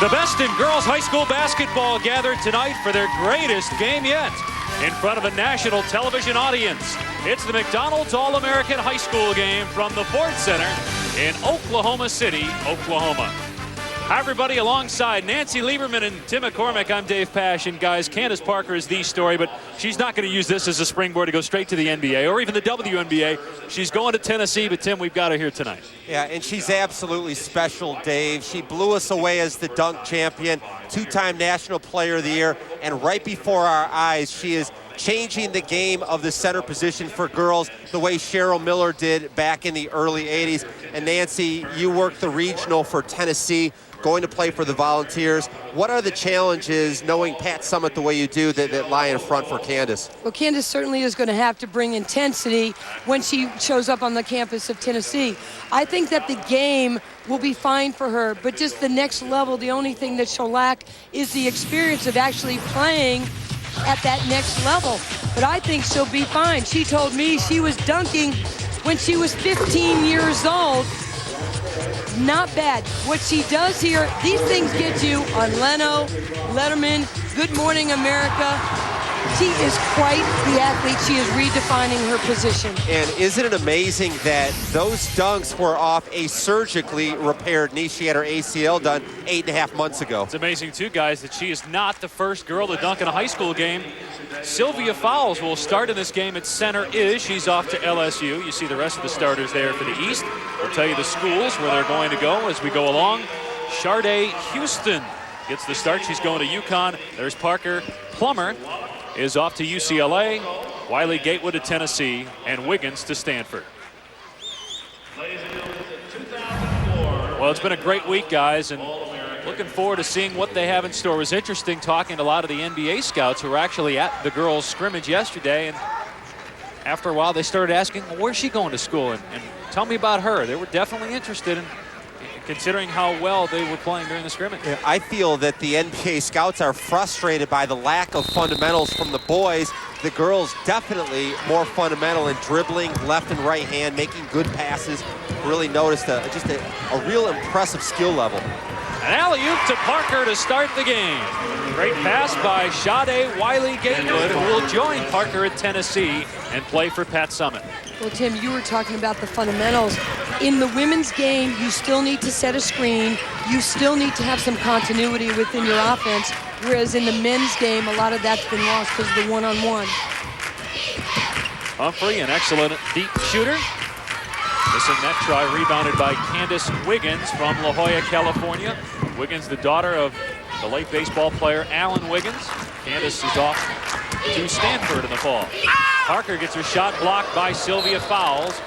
The best in girls high school basketball gathered tonight for their greatest game yet in front of a national television audience. It's the McDonald's All-American High School game from the Ford Center in Oklahoma City, Oklahoma. Hi, everybody. Alongside Nancy Lieberman and Tim McCormick, I'm Dave Pasch. And guys, Candace Parker is the story, but she's not going to use this as a springboard to go straight to the NBA or even the WNBA. She's going to Tennessee, but Tim, we've got her here tonight. Yeah, and she's absolutely special, Dave. She blew us away as the dunk champion, two-time National Player of the Year, and right before our eyes, she is changing the game of the center position for girls the way Cheryl Miller did back in the early 80s. And Nancy, you worked the regional for Tennessee, going to play for the Volunteers. What are the challenges, knowing Pat Summitt the way you do, that lie in front for Candace? Well, Candace certainly is going to have to bring intensity when she shows up on the campus of Tennessee. I think that the game will be fine for her, but just the next level, the only thing that she'll lack is the experience of actually playing at that next level. But I think she'll be fine. She told me she was dunking when she was 15 years old. Not bad. What she does here, these things get you on Leno, Letterman, Good Morning America. She is quite the athlete. She is redefining her position. And isn't it amazing that those dunks were off a surgically repaired knee? She had her ACL done 8.5 months ago. It's amazing, too, guys, that she is not the first girl to dunk in a high school game. Sylvia Fowles will start in this game at center. She's off to LSU. You see the rest of the starters there for the East. We'll tell you the schools where they're going to go as we go along. Sharday Houston gets the start. She's going to UConn. There's Parker. Plummer is off to UCLA. Wiley Gatewood to Tennessee. And Wiggins to Stanford. Well, it's been a great week, guys, and looking forward to seeing what they have in store. It was interesting talking to a lot of the NBA scouts who were actually at the girls' scrimmage yesterday, and after a while they started asking, well, where's she going to school, and tell me about her. They were definitely interested in considering how well they were playing during the scrimmage. Yeah, I feel that the NBA scouts are frustrated by the lack of fundamentals from the boys. The girls definitely more fundamental in dribbling, left and right hand, making good passes. Really noticed just a real impressive skill level. An alley-oop to Parker to start the game. Great pass by Sade Wiley Gatewood, who will join Parker at Tennessee and play for Pat Summitt. Well, Tim, you were talking about the fundamentals. In the women's game, you still need to set a screen. You still need to have some continuity within your offense, whereas in the men's game, a lot of that's been lost because of the one-on-one. Humphrey, an excellent deep shooter. Missing that try, rebounded by Candice Wiggins from La Jolla, California. Wiggins, the daughter of the late baseball player Alan Wiggins. Candice is off to Stanford in the fall. Parker gets her shot blocked by Sylvia Fowles,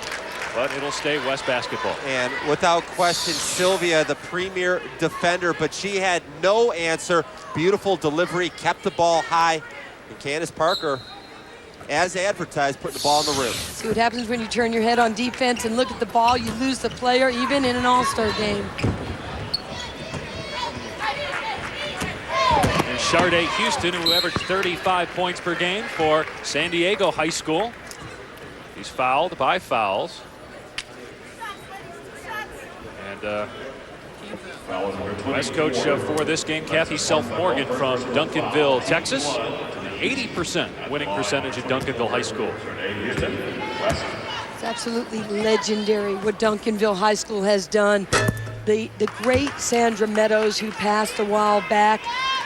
but it'll stay West basketball. And without question, Sylvia, the premier defender, but she had no answer. Beautiful delivery, kept the ball high. And Candace Parker, as advertised, putting the ball in the rim. See what happens when you turn your head on defense and look at the ball. You lose the player, even in an all-star game. And Sharday Houston, who averaged 35 points per game for San Diego High School. He's fouled by Fowles. And West coach for this game, Kathy Self-Morgan from Duncanville, Texas. 80% winning percentage at Duncanville High School. It's absolutely legendary what Duncanville High School has done. The great Sandra Meadows, who passed a while back,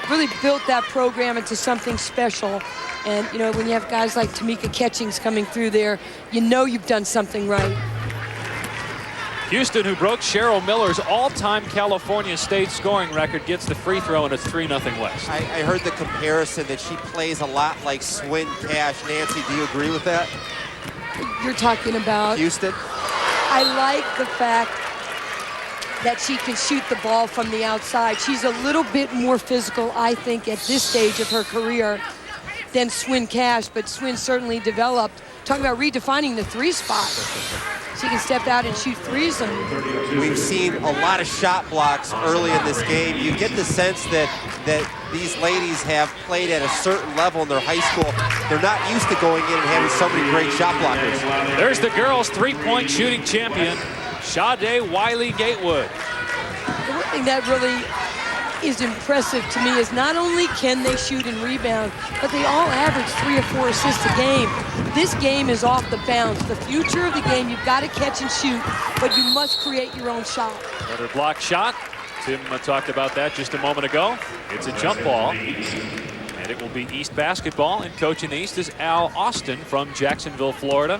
really built that program into something special. And, you know, when you have guys like Tamika Catchings coming through there, you know you've done something right. Houston, who broke Cheryl Miller's all-time California State scoring record, gets the free throw, and it's 3-0 West. I heard the comparison that she plays a lot like Swin Cash. Nancy, do you agree with that? You're talking about Houston? I like the fact that she can shoot the ball from the outside. She's a little bit more physical, I think, at this stage of her career than Swin Cash, but Swin certainly developed. Talking about redefining the three spot. She can step out and shoot threes. We've seen a lot of shot blocks early in this game. You get the sense that these ladies have played at a certain level in their high school. They're not used to going in and having so many great shot blockers. There's the girls' three-point shooting champion, Sade Wiley Gatewood. The one thing that really is impressive to me is not only can they shoot and rebound, but they all average 3 or 4 assists a game. This game is off the bounce. The future of the game, you've got to catch and shoot, but you must create your own shot. Another block shot. Tim talked about that just a moment ago. It's a jump ball, and it will be East basketball. And coaching the East is Al Austin from Jacksonville, Florida.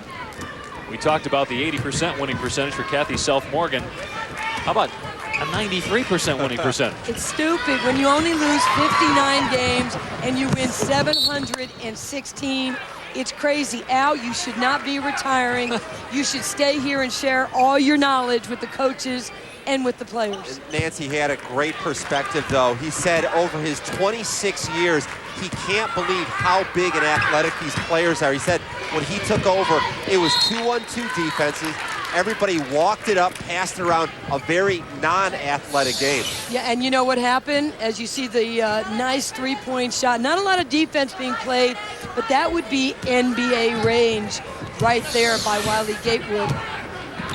We talked about the 80% winning percentage for Kathy Self-Morgan. How about a 93% winning percentage? It's stupid when you only lose 59 games and you win 716. It's crazy. Al, you should not be retiring. You should stay here and share all your knowledge with the coaches and with the players. Nancy had a great perspective, though. He said over his 26 years, he can't believe how big and athletic these players are. He said when he took over, it was 2-on-2 defenses. Everybody walked it up, passed it around, a very non-athletic game. Yeah, and you know what happened? As you see the nice three-point shot, not a lot of defense being played, but that would be NBA range right there by Wiley Gatewood.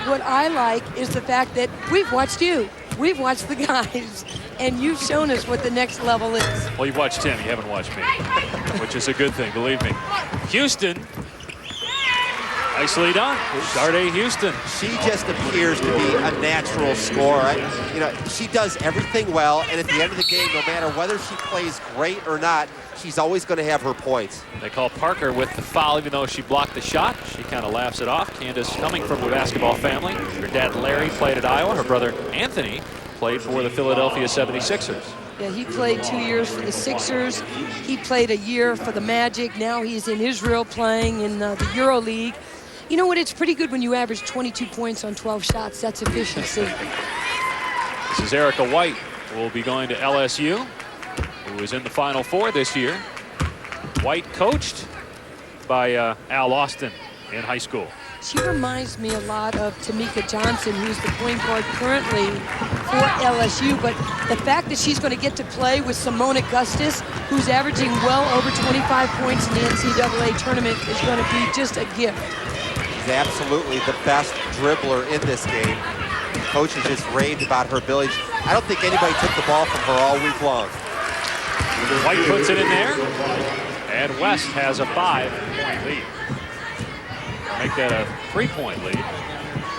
What I like is the fact that we've watched you. We've watched the guys, and you've shown us what the next level is. Well, you watched Tim, you haven't watched me, which is a good thing, believe me. Houston, nicely done. Sharday Houston. She just appears to be a natural scorer. You know, she does everything well, and at the end of the game, no matter whether she plays great or not, she's always going to have her points. They call Parker with the foul, even though she blocked the shot. She kind of laughs it off. Candace, coming from a basketball family. Her dad, Larry, played at Iowa. Her brother, Anthony, played for the Philadelphia 76ers. Yeah, he played 2 years for the Sixers. He played a year for the Magic. Now he's in Israel playing in the Euro League. You know what? It's pretty good when you average 22 points on 12 shots. That's efficiency. This is Erica White, who will be going to LSU, who was in the Final Four this year. White coached by Al Austin in high school. She reminds me a lot of Tamika Johnson, who's the point guard currently for LSU. But the fact that she's going to get to play with Simone Augustus, who's averaging well over 25 points in the NCAA tournament, is going to be just a gift. She's absolutely the best dribbler in this game. Coaches just raved about her ability. I don't think anybody took the ball from her all week long. White puts it in there, and West has a 5-point lead. Make that a 3-point lead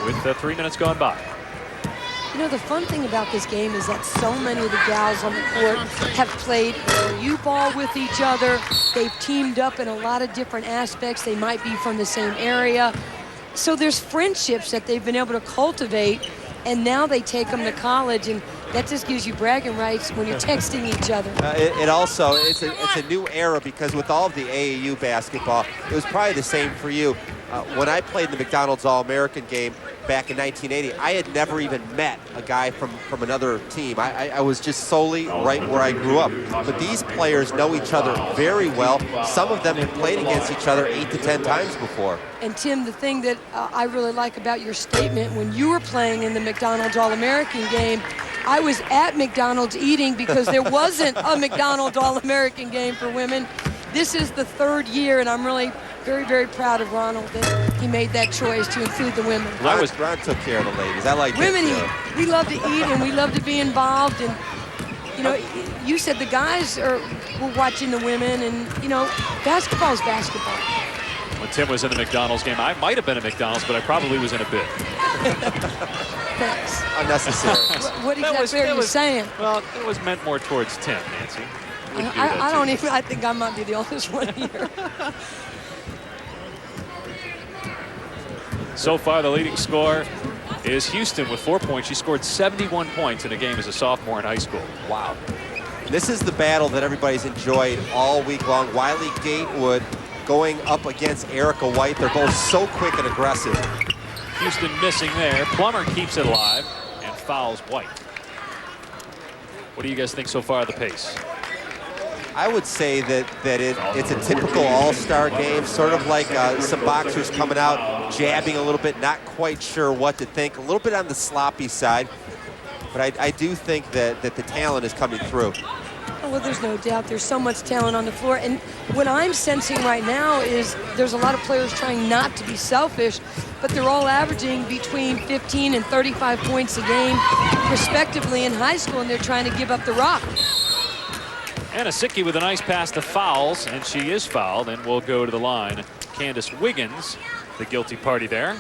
with 3 minutes gone by. You know, the fun thing about this game is that so many of the gals on the court have played AAU ball with each other. They've teamed up in a lot of different aspects. They might be from the same area. So there's friendships that they've been able to cultivate, and now they take them to college, and that just gives you bragging rights when you're texting each other. It's a new era, because with all of the AAU basketball, it was probably the same for you. When I played in the McDonald's All-American game back in 1980, I had never even met a guy from another team. I was just solely right where I grew up. But these players know each other very well. Some of them have played against each other 8 to 10 times before. And Tim, the thing that I really like about your statement, when you were playing in the McDonald's All-American game, I was at McDonald's eating because there wasn't a McDonald's All-American game for women. This is the 3rd year, and I'm really very, very proud of Ronald that he made that choice to include the women. Ron took care of the ladies. I like women that. Eat. We love to eat, and we love to be involved. And you know, you said the guys were watching the women, and you know, basketball is basketball. When Tim was in the McDonald's game, I might have been at McDonald's, but I probably was in a bit. Thanks. Unnecessary. What exactly are you saying? Well, it was meant more towards Tim, Nancy. I think I might be the oldest one here. So far, the leading scorer is Houston with 4 points. She scored 71 points in a game as a sophomore in high school. Wow. This is the battle that everybody's enjoyed all week long. Wiley Gatewood going up against Erica White. They're both so quick and aggressive. Houston missing there. Plummer keeps it alive and fouls White. What do you guys think so far of the pace? I would say that it's a typical all-star game, sort of like some boxers coming out, jabbing a little bit, not quite sure what to think, a little bit on the sloppy side. But I do think that the talent is coming through. Oh, well, there's no doubt. There's so much talent on the floor. And what I'm sensing right now is there's a lot of players trying not to be selfish, but they're all averaging between 15 and 35 points a game, respectively, in high school, and they're trying to give up the rock. And Asicki with a nice pass to Fowles, and she is fouled and will go to the line. Candice Wiggins, the guilty party there.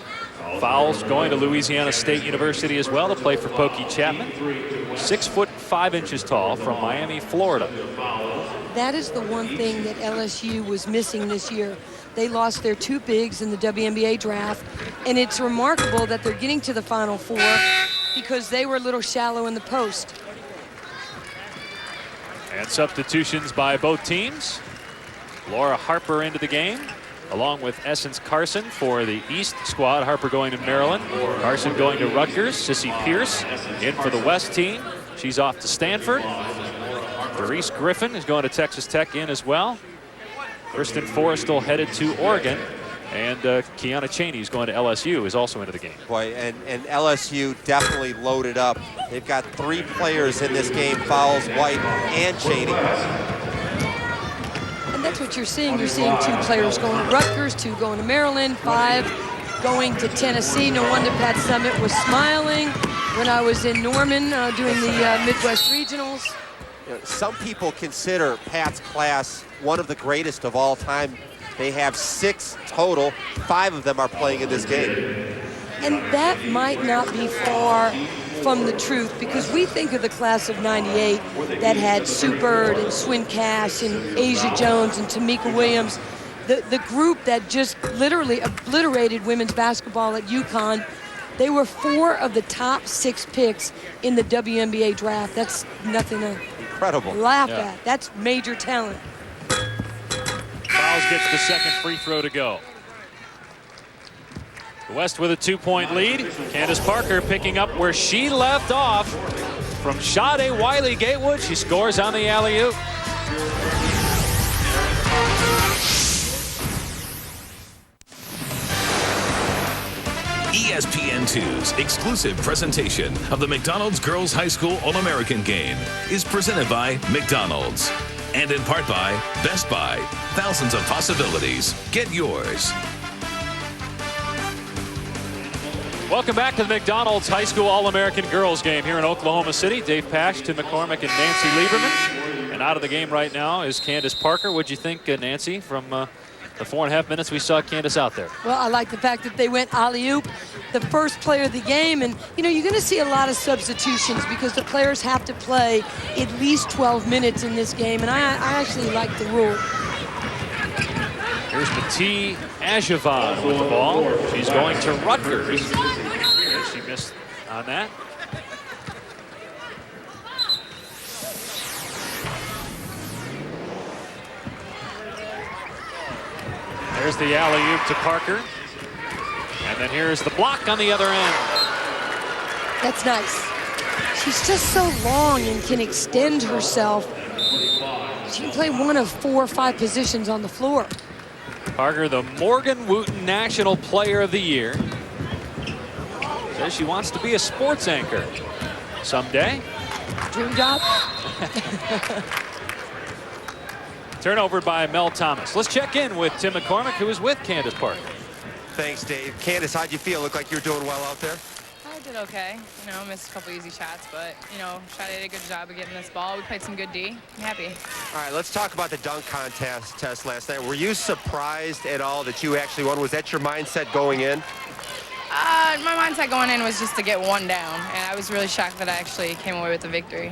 Fowles going to Louisiana State University as well to play for Pokey Chapman. 6'5" tall from Miami, Florida. That is the one thing that LSU was missing this year. They lost their 2 bigs in the WNBA draft, and it's remarkable that they're getting to the Final Four because they were a little shallow in the post. And substitutions by both teams. Laura Harper into the game, along with Essence Carson for the East squad. Harper going to Maryland. Carson going to Rutgers. Sissy Pierce in for the West team. She's off to Stanford. Doris Griffin is going to Texas Tech in as well. Kristen Forrestal headed to Oregon. And Kiana Chaney is going to LSU, is also into the game. Boy, and LSU definitely loaded up. They've got 3 players in this game, Fowles, White, and Chaney. And that's what you're seeing. You're seeing 2 players going to Rutgers, 2 going to Maryland, 5 going to Tennessee. No wonder Pat Summitt was smiling when I was in Norman doing the Midwest Regionals. You know, some people consider Pat's class one of the greatest of all time. They have 6 total. 5 of them are playing in this game. And that might not be far from the truth, because we think of the class of '98 that had Sue Bird and Swin Cash and Asia Jones and Tamika Williams, the group that just literally obliterated women's basketball at UConn. They were 4 of the top 6 picks in the WNBA draft. That's nothing to laugh at. That's major talent. Fowles gets the second free throw to go. The West with a 2-point lead. Candace Parker picking up where she left off from Sade Wiley Gatewood. She scores on the alley-oop. ESPN2's exclusive presentation of the McDonald's Girls High School All-American Game is presented by McDonald's and in part by Best Buy. Thousands of possibilities. Get yours. Welcome back to the McDonald's High School All-American Girls Game here in Oklahoma City. Dave Pasch, Tim McCormick, and Nancy Lieberman. And out of the game right now is Candace Parker. What'd you think, Nancy, from the 4.5 minutes we saw Candace out there? Well, I like the fact that they went alley-oop, the first player of the game. And, you know, you're going to see a lot of substitutions because the players have to play at least 12 minutes in this game. And I actually like the rule. Here's Mati Ajavan with the ball. She's going to Rutgers. She missed on that. There's the alley-oop to Parker. And then here's the block on the other end. That's nice. She's just so long and can extend herself. She can play one of 4 or 5 positions on the floor. Parker, the Morgan Wooten National Player of the Year. Says she wants to be a sports anchor someday. Dream job. Turnover by Mel Thomas. Let's check in with Tim McCormick, who is with Candace Parker. Thanks, Dave. Candace, how'd you feel? Looked like you were doing well out there. I did okay. You know, missed a couple easy shots, but, you know, Sade did a good job of getting this ball. We played some good D. I'm happy. All right, let's talk about the dunk contest test last night. Were you surprised at all that you actually won? Was that your mindset going in? My mindset going in was just to get 1 down, and I was really shocked that I actually came away with the victory.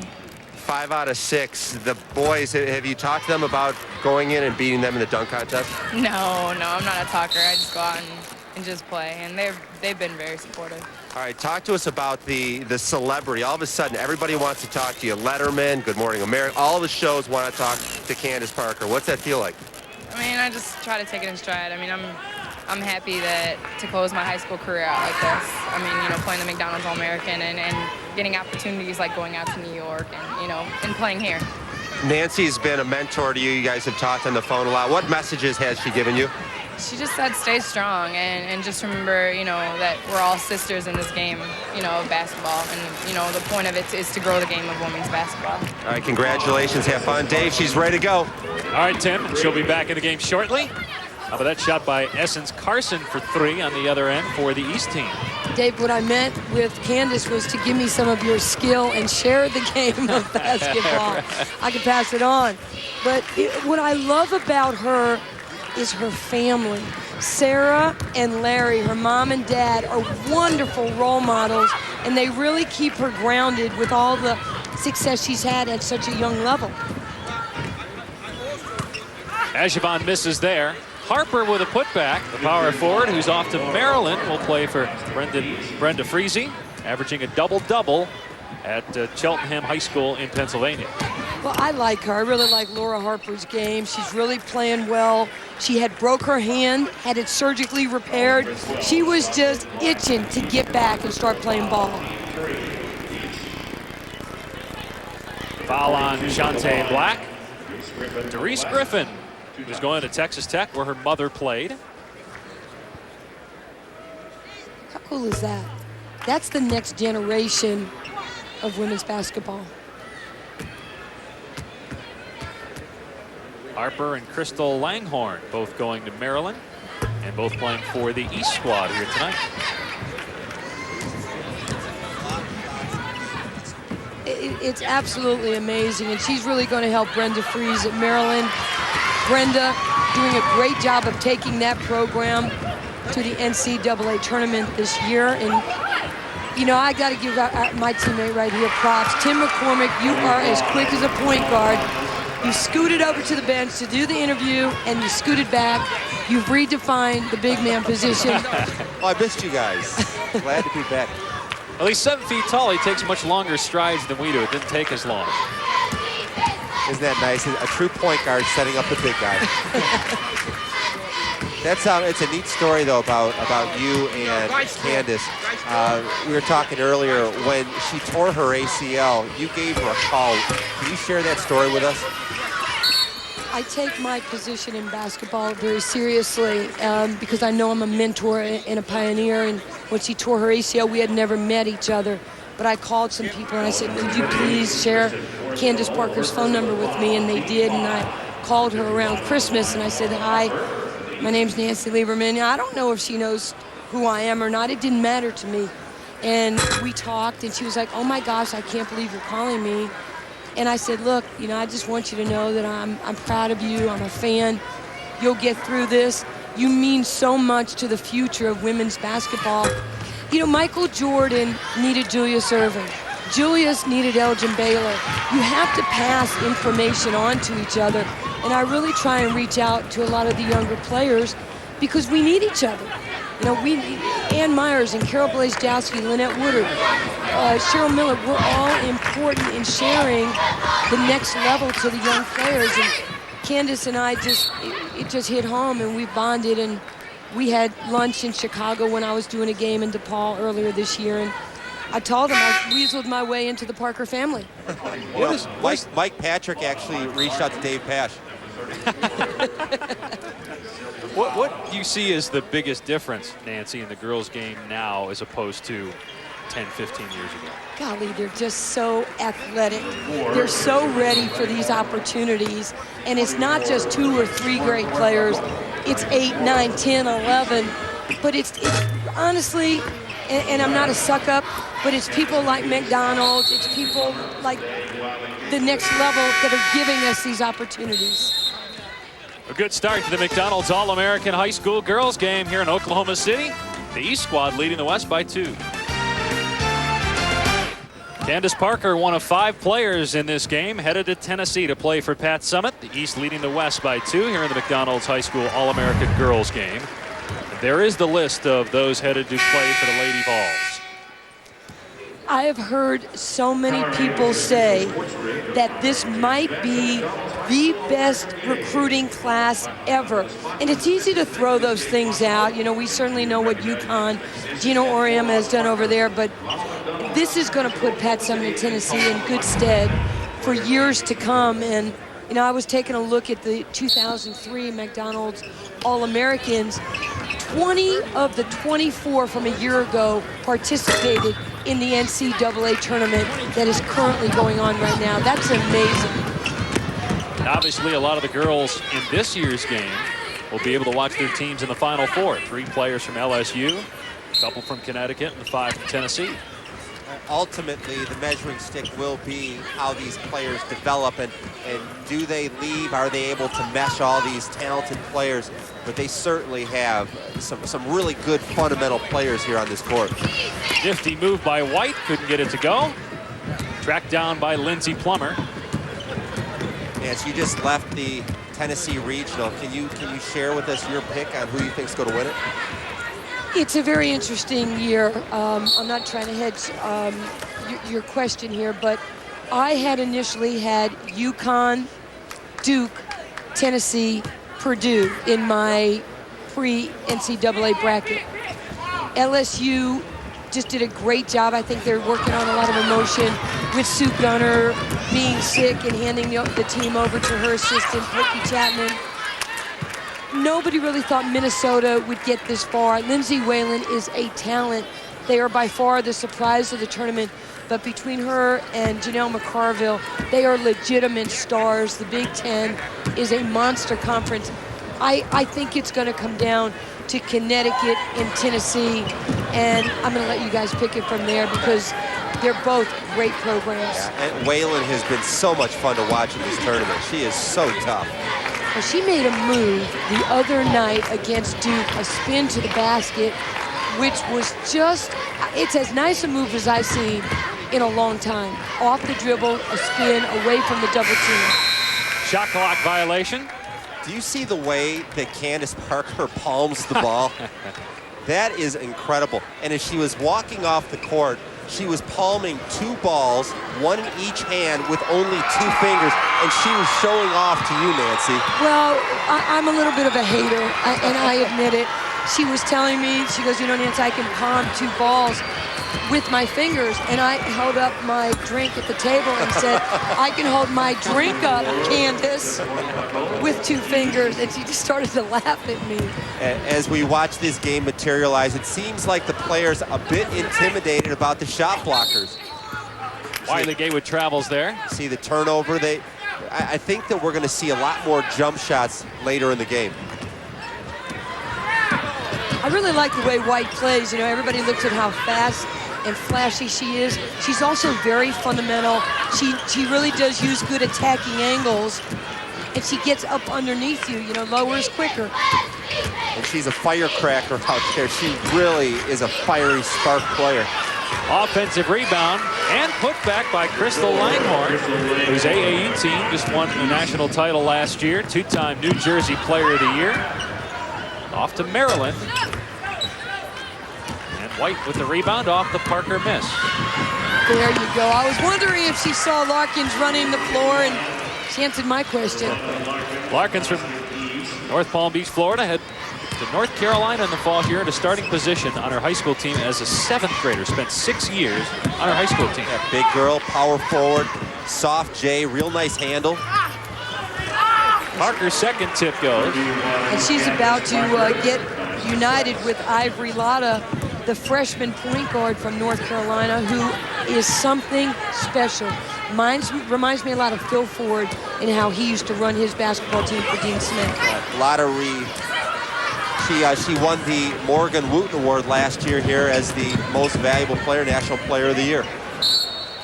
5 out of 6. The boys, have you talked to them about going in and beating them in the dunk contest? No, I'm not a talker. I just go out and just play, and they've been very supportive. All right, talk to us about the celebrity. All of a sudden, everybody wants to talk to you. Letterman, Good Morning America, all the shows want to talk to Candace Parker. What's that feel like? I mean, I just try to take it in stride. I mean, I'm happy to close my high school career out like this. I mean, you know, playing the McDonald's All-American and getting opportunities like going out to New York and, you know, and playing here. Nancy's been a mentor to you. You guys have talked on the phone a lot. What messages has she given you? She just said stay strong and just remember, you know, that we're all sisters in this game, you know, of basketball. And, you know, the point of it is to grow the game of women's basketball. All right, congratulations. Have fun. Dave, she's ready to go. All right, Tim, she'll be back in the game shortly. How about that shot by Essence Carson for 3 on the other end for the East team? Dave, what I meant with Candace was to give me some of your skill and share the game of basketball. I can pass it on. But what I love about her is her family. Sarah and Larry, her mom and dad, are wonderful role models, and they really keep her grounded with all the success she's had at such a young level. Ajavon misses there. Harper with a putback. The power forward who's off to Maryland will play for Brenda Freese, averaging a double-double at Cheltenham High School in Pennsylvania. Well, I like her. I really like Laura Harper's game. She's really playing well. She had broke her hand, had it surgically repaired. She was just itching to get back and start playing ball. Foul on Shantae Black. Doris Griffin, who's going to Texas Tech, where her mother played. How cool is that? That's the next generation of women's basketball. Harper and Crystal Langhorne both going to Maryland and both playing for the East squad here tonight. It's absolutely amazing, and she's really going to help Brenda Freese at Maryland. Brenda doing a great job of taking that program to the NCAA tournament this year. And, you know, I got to give my teammate right here props. Tim McCormick, you are as quick as a point guard. You scooted over to the bench to do the interview, and you scooted back. You've redefined the big man position. Oh, I missed you guys. Glad to be back. At least 7 feet tall, he takes much longer strides than we do. It didn't take as long. Isn't that nice? A true point guard setting up the big guy. It's a neat story, though, about you and Candace. We were talking earlier, when she tore her ACL, you gave her a call. Can you share that story with us? I take my position in basketball very seriously because I know I'm a mentor and a pioneer. And when she tore her ACL, we had never met each other. But I called some people and I said, could you please share Candace Parker's phone number with me? And they did. And I called her around Christmas and I said, hi, my name's Nancy Lieberman. I don't know if she knows who I am or not. It didn't matter to me. And we talked and she was like, oh my gosh, I can't believe you're calling me. And I said, look, you know, I just want you to know that I'm proud of you. I'm a fan. You'll get through this. You mean so much to the future of women's basketball. You know, Michael Jordan needed Julius Erving. Julius needed Elgin Baylor. You have to pass information on to each other. And I really try and reach out to a lot of the younger players because we need each other. You know, Ann Myers and Carol Blazejowski, Lynette Woodard, Cheryl Miller, we're all important in sharing the next level to the young players. And Candace and I it just hit home, and we bonded. And we had lunch in Chicago when I was doing a game in DePaul earlier this year. And I told him I weaseled my way into the Parker family. Mike Patrick actually reached out to Dave Pasch. What do you see as the biggest difference, Nancy, in the girls' game now as opposed to 10, 15 years ago? Golly, they're just so athletic. They're so ready for these opportunities. And it's not just 2 or 3 great players. It's 8, 9, 10, 11. But it's honestly, and I'm not a suck-up, but it's people like McDonald's. It's people like the next level that are giving us these opportunities. A good start to the McDonald's All-American High School girls game here in Oklahoma City. The East squad leading the West by 2. Candace Parker, one of 5 players in this game, headed to Tennessee to play for Pat Summitt. The East leading the West by 2 here in the McDonald's High School All-American girls game. There is the list of those headed to play for the Lady Vols. I have heard so many people say that this might be the best recruiting class ever. And it's easy to throw those things out. You know, we certainly know what UConn, Gino Auriemma has done over there, but this is going to put Pat Summitt, Tennessee in good stead for years to come. And, you know, I was taking a look at the 2003 McDonald's All-Americans. 20 of the 24 from a year ago participated in the NCAA tournament that is currently going on right now. That's amazing. Obviously, a lot of the girls in this year's game will be able to watch their teams in the Final Four. 3 players from LSU, a couple from Connecticut, and 5 from Tennessee. Ultimately, the measuring stick will be how these players develop, and do they leave? Are they able to mesh all these talented players? But they certainly have some really good fundamental players here on this court. Nifty move by White, couldn't get it to go. Tracked down by Lindsey Plummer. Yeah, she just left the Tennessee Regional. Can you share with us your pick on who you think's going to win it? It's a very interesting year. I'm not trying to hedge your question here, but I had initially had UConn, Duke, Tennessee, Purdue in my pre-NCAA bracket. LSU just did a great job. I think they're working on a lot of emotion with Sue Gunner being sick and handing the team over to her assistant, Pokey Chapman. Nobody really thought Minnesota would get this far. Lindsay Whalen is a talent. They are by far the surprise of the tournament. But between her and Janelle McCarville, they are legitimate stars. The Big Ten is a monster conference. I think it's going to come down to Connecticut and Tennessee. And I'm going to let you guys pick it from there because they're both great programs. Yeah, and Whalen has been so much fun to watch in this tournament. She is so tough. Well, she made a move the other night against Duke, a spin to the basket, which was just, it's as nice a move as I've seen in a long time. Off the dribble, a spin, away from the double team. Shot clock violation. Do you see the way that Candace Parker palms the ball? That is incredible. And as she was walking off the court, she was palming 2 balls, 1 in each hand with only 2 fingers, and she was showing off to you, Nancy. Well, I'm a little bit of a hater, and I admit it. She was telling me, she goes, you know, Nancy, I can palm 2 balls with my fingers, and I held up my drink at the table and said, I can hold my drink up, Candace, with 2 fingers, and she just started to laugh at me. As we watch this game materialize, it seems like the players a bit intimidated about the shot blockers. Wiley Gaywood travels there. See the turnover. I think that we're going to see a lot more jump shots later in the game. I really like the way White plays. You know, everybody looks at how fast and flashy she is. She's also very fundamental. She really does use good attacking angles, and she gets up underneath you, you know, lowers quicker. And she's a firecracker out there. She really is a fiery spark player. Offensive rebound and put back by Crystal Langhorne, whose AAU team just won the national title last year, 2-time New Jersey Player of the Year. Off to Maryland. And White with the rebound off the Parker miss. There you go. I was wondering if she saw Larkins running the floor, and she answered my question. Larkins from North Palm Beach, Florida, head to North Carolina in the fall here in a starting position on her high school team as a 7th grader. Spent 6 years on her high school team. Yeah, big girl, power forward, soft J, real nice handle. Parker's second tip goes. And she's about to get united with Ivory Lotta, the freshman point guard from North Carolina, who is something special. Reminds me a lot of Phil Ford and how he used to run his basketball team for Dean Smith. Lottery. She won the Morgan Wooten Award last year here as the most valuable player, National Player of the Year.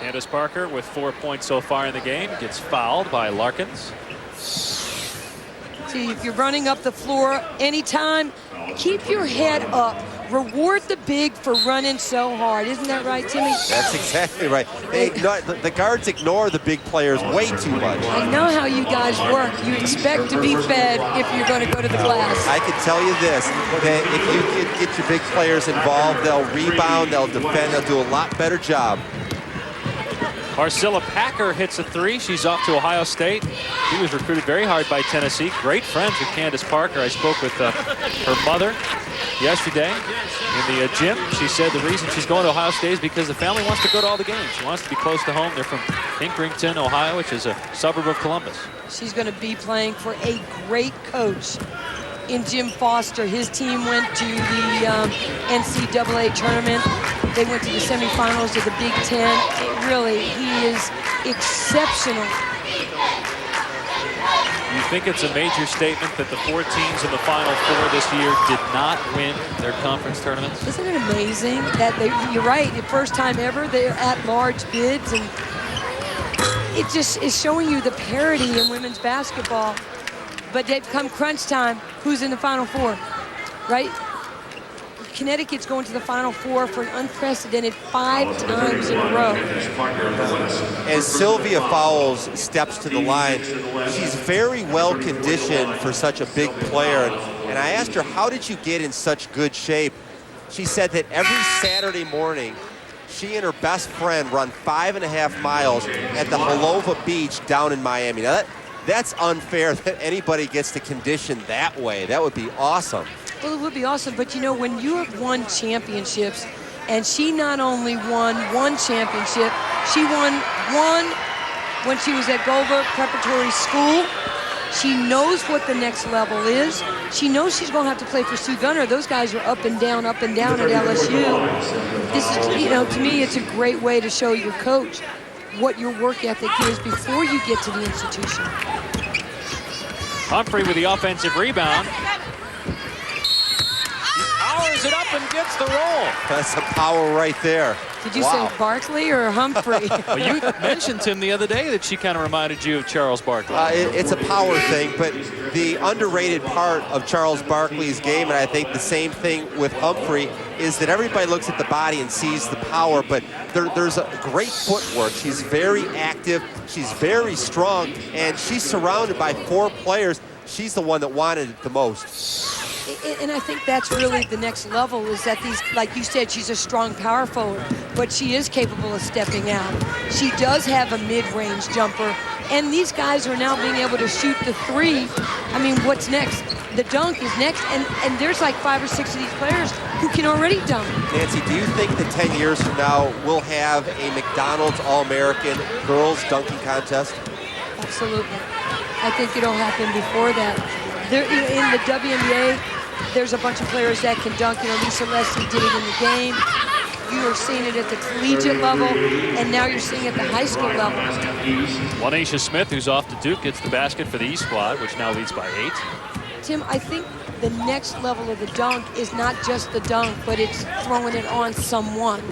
Candace Parker with 4 points so far in the game gets fouled by Larkins. See, if you're running up the floor anytime, keep your head up. Reward the big for running so hard. Isn't that right, Timmy? That's exactly right. The guards ignore the big players way too much. I know how you guys work. You expect to be fed if you're going to go to the glass. I can tell you this, that if you get your big players involved, they'll rebound, they'll defend, they'll do a lot better job. Marcella Packer hits a 3. She's off to Ohio State. She was recruited very hard by Tennessee. Great friends with Candace Parker. I spoke with her mother yesterday in the gym. She said the reason she's going to Ohio State is because the family wants to go to all the games. She wants to be close to home. They're from Pinkerton, Ohio, which is a suburb of Columbus. She's going to be playing for a great coach in Jim Foster. His team went to the NCAA tournament. They went to the semifinals of the Big Ten. He is exceptional. Do you think it's a major statement that the 4 teams in the Final Four this year did not win their conference tournaments? Isn't it amazing that you're right, the first time ever they're at large bids, and it just is showing you the parity in women's basketball. But they come crunch time, who's in the Final Four, right? Connecticut's going to the Final Four for an unprecedented 5 times in a row. As Sylvia Fowles steps to the line, she's very well conditioned for such a big player. And I asked her, how did you get in such good shape? She said that every Saturday morning, she and her best friend run 5.5 miles at the Halova Beach down in Miami. Now that's unfair that anybody gets to condition that way. That would be awesome. Well, it would be awesome, but you know, when you have won championships, and she not only won 1 championship, she won 1 when she was at Goldberg Preparatory School. She knows what the next level is. She knows she's going to have to play for Sue Gunner. Those guys are up and down at LSU. This is, you know, to me, it's a great way to show your coach what your work ethic is before you get to the institution. Humphrey with the offensive rebound. Powers it up and gets the roll. That's a power right there. Did you say Barkley or Humphrey? Well, you mentioned him the other day that she kind of reminded you of Charles Barkley. It's a power thing, but the underrated part of Charles Barkley's game, and I think the same thing with Humphrey, is that everybody looks at the body and sees the power, but there's a great footwork. She's very active, she's very strong, and she's surrounded by 4 players. She's the one that wanted it the most. And I think that's really the next level, is that these, like you said, she's a strong power forward, but she is capable of stepping out. She does have a mid-range jumper, and these guys are now being able to shoot the 3. I mean, what's next? The dunk is next, and there's like 5 or 6 of these players who can already dunk. Nancy, do you think that 10 years from now we'll have a McDonald's All-American girls dunking contest? Absolutely. I think it'll happen before that. There, in the WNBA, there's a bunch of players that can dunk. You know, Lisa Leslie did it in the game. You are seeing it at the collegiate level, and now you're seeing it at the high school level. Juanisha Smith, who's off to Duke, gets the basket for the East squad, which now leads by 8. Tim, I think the next level of the dunk is not just the dunk, but it's throwing it on someone.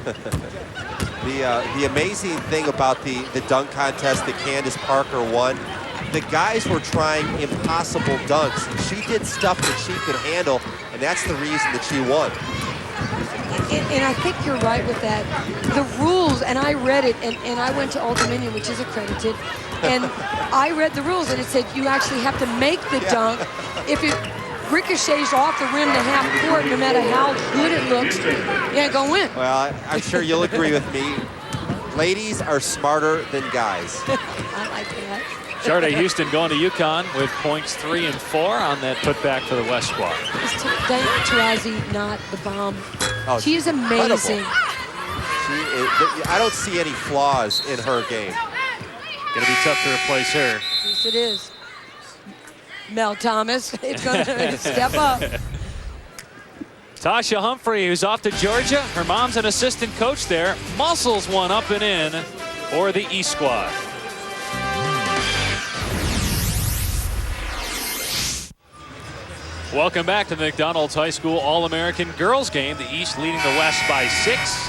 The amazing thing about the dunk contest that Candace Parker won, the guys were trying impossible dunks. She did stuff that she could handle, and that's the reason that she won. And I think you're right with that. The rules, and I read it, and I went to Old Dominion, which is accredited, and I read the rules, and it said you actually have to make the dunk. If it ricochets off the rim to half court, no matter how good it looks, you ain't gonna win. Well, I'm sure you'll agree with me. Ladies are smarter than guys. I like that. Sharday Houston going to UConn with points 3 and 4 on that putback for the West squad. Is Diana Taurasi not the bomb? Oh, she is amazing. I don't see any flaws in her game. Going to be tough to replace her. Yes, it is. Mel Thomas, it's going to step up. Tasha Humphrey, who's off to Georgia. Her mom's an assistant coach there. Muscles one up and in for the East squad. Welcome back to the McDonald's High School All-American Girls game. The East leading the West by 6.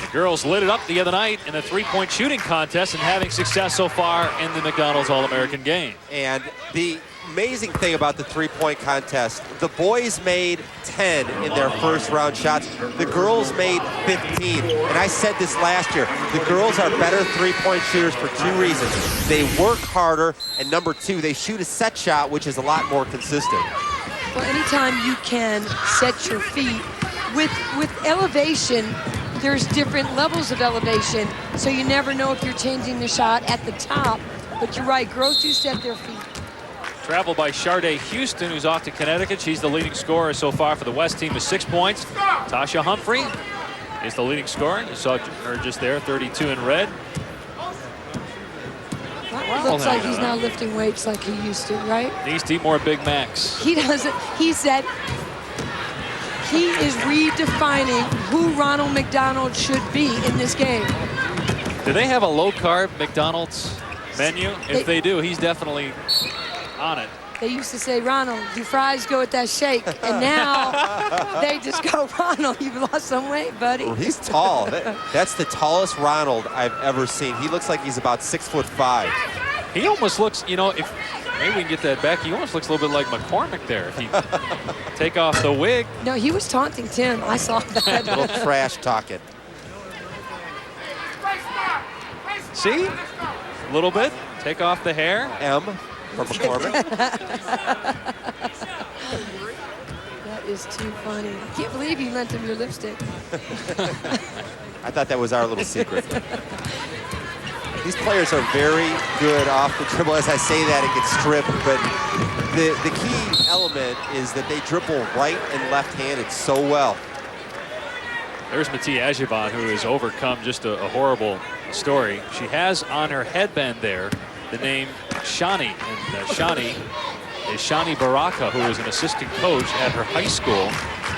The girls lit it up the other night in a 3-point shooting contest and having success so far in the McDonald's All-American game. And the amazing thing about the 3-point contest, the boys made 10 in their first round shots. The girls made 15. And I said this last year, the girls are better 3-point shooters for 2 reasons. They work harder, and number 2, they shoot a set shot, which is a lot more consistent. Well, anytime you can set your feet with elevation, there's different levels of elevation, so you never know if you're changing the shot at the top. But you're right, girls do set their feet. Travel by Sharday Houston, who's off to Connecticut. She's the leading scorer so far for the West team with 6 points. Tasha Humphrey is the leading scorer. You saw her just there, 32 in red. It looks like he's not lifting weights like he used to, right? Needs to eat more Big Macs. He doesn't. He said he is redefining who Ronald McDonald should be in this game. Do they have a low-carb McDonald's menu? If they do, he's definitely on it. They used to say, Ronald, your fries go with that shake. And now they just go, Ronald, you've lost some weight, buddy. Well, he's tall. That's the tallest Ronald I've ever seen. He looks like he's about 6'5". He almost looks, you know, if maybe we can get that back, he almost looks a little bit like McCormick there. If you take off the wig. No, he was taunting Tim. I saw that. A little trash talking. See? A little bit. Take off the hair. M for McCormick. That is too funny. I can't believe you lent him your lipstick. I thought that was our little secret. These players are very good off the dribble. As I say that, it gets stripped, but the key element is that they dribble right and left-handed so well. There's Mattia Ajivan, who has overcome just a horrible story. She has on her headband there the name Shani, and Shani is Shani Baraka, who is an assistant coach at her high school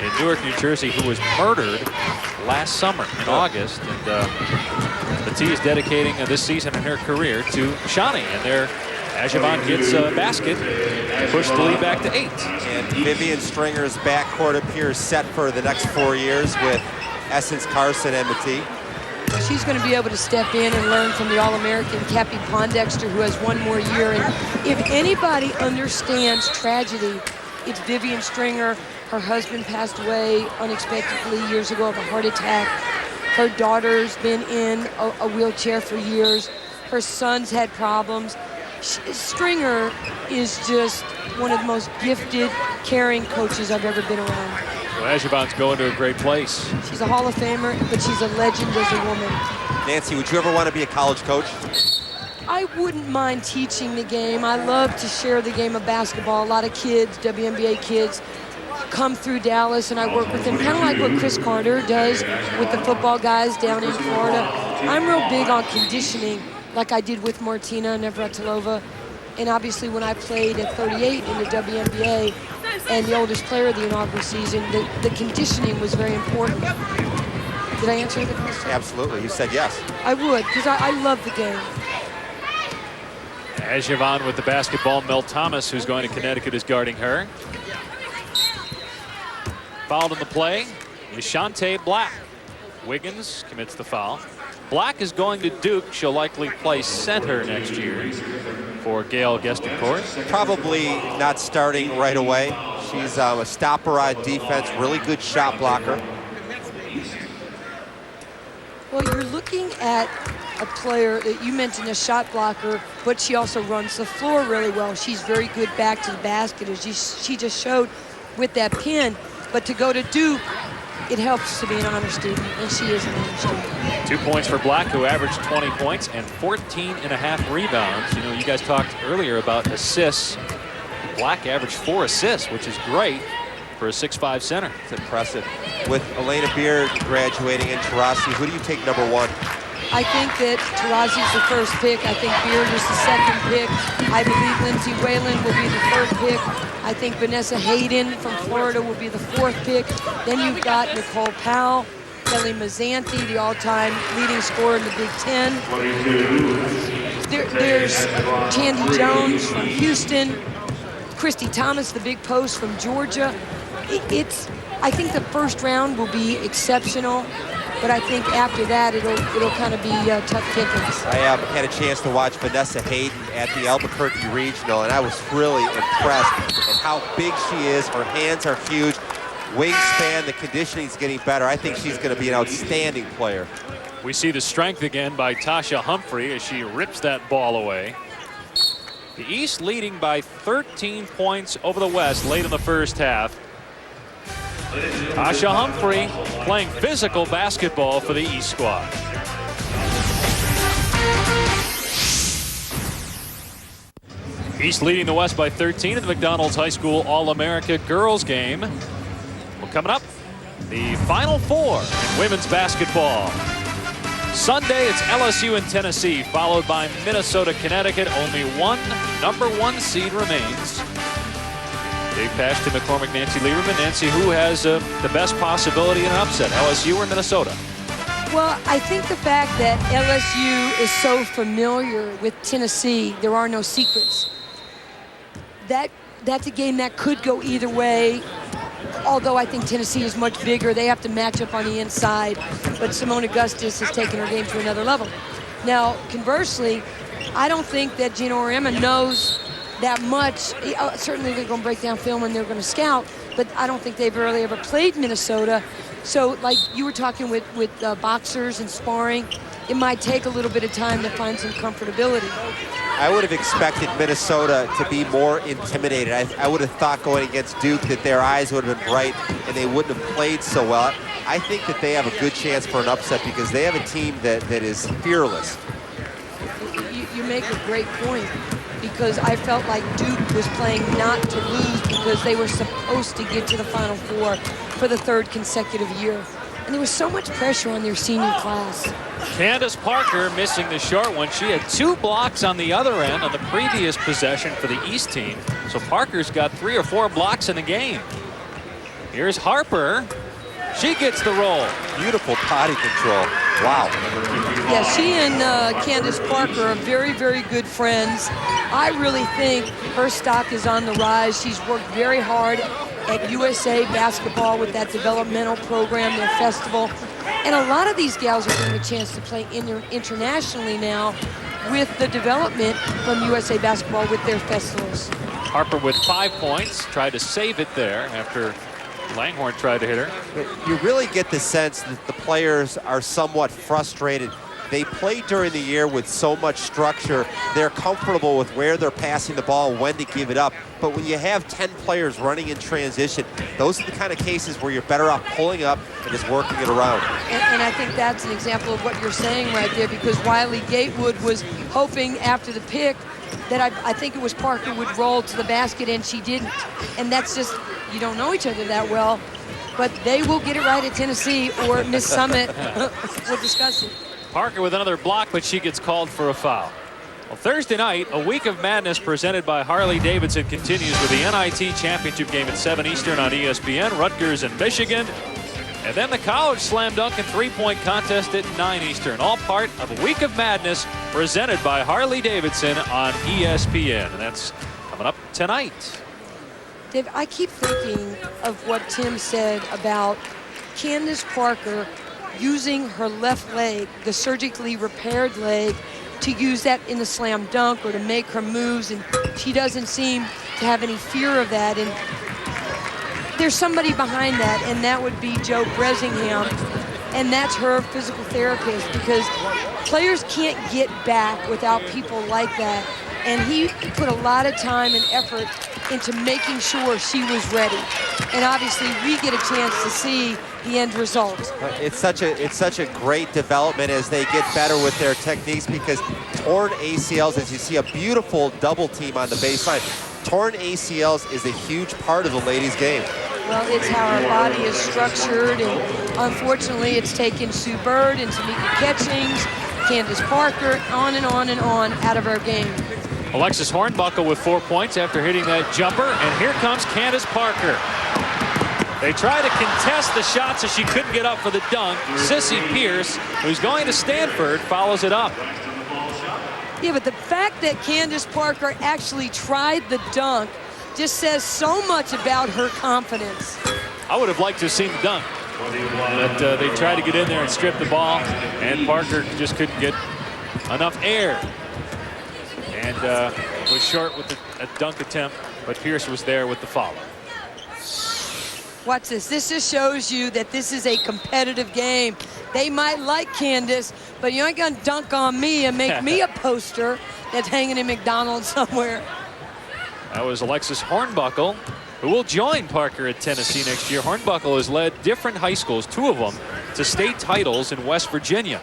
in Newark, New Jersey, who was murdered last summer in August. And Mattia is dedicating this season in her career to Shani, and there Ajivan gets a basket, push the lead back to 8. And Vivian Stringer's backcourt appears set for the next 4 years with Essence, Carson, and Mattia. She's going to be able to step in and learn from the All-American Cappy Pondexter, who has one more year. And if anybody understands tragedy, it's Vivian Stringer. Her husband passed away unexpectedly years ago of a heart attack. Her daughter's been in a wheelchair for years. Her son's had problems. Stringer is just one of the most gifted, caring coaches I've ever been around. Well, Ajivan's going to a great place. She's a Hall of Famer, but she's a legend as a woman. Nancy, would you ever want to be a college coach? I wouldn't mind teaching the game. I love to share the game of basketball. A lot of kids, WNBA kids, come through Dallas, and I work with them, kind of like what Chris Carter does with the football guys down in Florida. I'm real big on conditioning, like I did with Martina Navratilova. And obviously when I played at 38 in the WNBA and the oldest player of the inaugural season, the conditioning was very important. Did I answer the question? Absolutely, you said yes. I would, because I love the game. Ajivan with the basketball. Mel Thomas, who's going to Connecticut, is guarding her. Fouled in the play is Shante Black. Wiggins commits the foul. Black is going to Duke. She'll likely play center next year for Gail Gestencourt. Probably not starting right away. She's a stopper on defense, really good shot blocker. Well, you're looking at a player that you mentioned, a shot blocker, but she also runs the floor really well. She's very good back to the basket, as she just showed with that pin. But to go to Duke, it helps to be an honor student, and she is an honor student. 2 points for Black, who averaged 20 points and 14.5 rebounds. You know, you guys talked earlier about assists. Black averaged 4 assists, which is great for a 6'5" center. It's impressive. With Elena Beard graduating in Taurasi, who do you take number 1? I think that Taurasi's the first pick. I think Beard is the second pick. I believe Lindsay Whalen will be the third pick. I think Vanessa Hayden from Florida will be the 4th pick. Then you've got Nicole Powell, Kelly Mazzanti, the all-time leading scorer in the Big Ten. There's Tandy Jones from Houston, Christy Thomas, the big post from Georgia. I think the first round will be exceptional, but I think after that it'll kind of be tough pickings. I had a chance to watch Vanessa Hayden at the Albuquerque Regional, and I was really impressed at how big she is. Her hands are huge. Wingspan, the conditioning's getting better. I think she's going to be an outstanding player. We see the strength again by Tasha Humphrey as she rips that ball away. The East leading by 13 points over the West late in the first half. Tasha Humphrey playing physical basketball for the East squad. East leading the West by 13 in the McDonald's High School All-America girls game. Well, coming up, the Final Four in women's basketball. Sunday, it's LSU and Tennessee, followed by Minnesota, Connecticut. Only one number 1 seed remains. Dave Pasch to McCormick, Nancy Lieberman. Nancy, who has the best possibility in an upset, LSU or Minnesota? Well, I think the fact that LSU is so familiar with Tennessee, there are no secrets. that's a game that could go either way. Although I think Tennessee is much bigger, they have to match up on the inside. But Simone Augustus has taken her game to another level. Now, conversely, I don't think that Gino Auriemma knows that much. Certainly they're going to break down film and they're going to scout, but I don't think they've really ever played Minnesota. So like you were talking with boxers and sparring, it might take a little bit of time to find some comfortability. I would have expected Minnesota to be more intimidated. I would have thought going against Duke that their eyes would have been bright and they wouldn't have played so well. I think that they have a good chance for an upset because they have a team that is fearless. You make a great point, because I felt like Duke was playing not to lose because they were supposed to get to the Final Four for the 3rd consecutive year. And there was so much pressure on their senior class. Candace Parker missing the short one. She had 2 blocks on the other end on the previous possession for the East team. So Parker's got 3 or 4 blocks in the game. Here's Harper. She gets the roll. Beautiful body control. Wow. Yeah, she and Candace Parker are very, very good friends. I really think her stock is on the rise. She's worked very hard at USA Basketball with that developmental program, their festival. And a lot of these gals are getting a chance to play internationally now with the development from USA Basketball with their festivals. Harper with 5 points, tried to save it there after Langhorne tried to hit her. You really get the sense that the players are somewhat frustrated. They play during the year with so much structure. They're comfortable with where they're passing the ball, when to give it up. But when you have 10 players running in transition, those are the kind of cases where you're better off pulling up and just working it around. And I think that's an example of what you're saying right there, because Wiley Gatewood was hoping after the pick that I think it was Parker would roll to the basket, and she didn't. And that's just, you don't know each other that well, but they will get it right at Tennessee, or Miss Summit will discuss it. Parker with another block, but she gets called for a foul. Well, Thursday night, a week of madness presented by Harley-Davidson continues with the NIT Championship game at 7 Eastern on ESPN, Rutgers and Michigan. And then the college slam dunk and three-point contest at 9 Eastern, all part of a week of madness presented by Harley-Davidson on ESPN. And that's coming up tonight. Dave, I keep thinking of what Tim said about Candace Parker using her left leg, the surgically repaired leg, to use that in the slam dunk or to make her moves, and she doesn't seem to have any fear of that. And there's somebody behind that, and that would be Joe Bresingham, and that's her physical therapist, because players can't get back without people like that. And he put a lot of time and effort into making sure she was ready. And obviously we get a chance to see the end result. It's such a great development as they get better with their techniques, because torn ACLs, as you see a beautiful double team on the baseline, torn ACLs is a huge part of the ladies' game. Well, it's how our body is structured, and unfortunately it's taken Sue Bird and Tamika Catchings, Candace Parker, on and on and on out of our game. Alexis Hornbuckle with 4 points after hitting that jumper, and here comes Candace Parker. They try to contest the shot so she couldn't get up for the dunk. Sissy Pierce, who's going to Stanford, follows it up. Yeah, but the fact that Candace Parker actually tried the dunk just says so much about her confidence. I would have liked to have seen the dunk. But they tried to get in there and strip the ball, and Parker just couldn't get enough air. And was short with a dunk attempt, but Pierce was there with the follow. Watch this. This just shows you that this is a competitive game. They might like Candace, but you ain't gonna dunk on me and make me a poster that's hanging in McDonald's somewhere. That was Alexis Hornbuckle, who will join Parker at Tennessee next year. Hornbuckle has led different high schools, 2 of them, to state titles in West Virginia.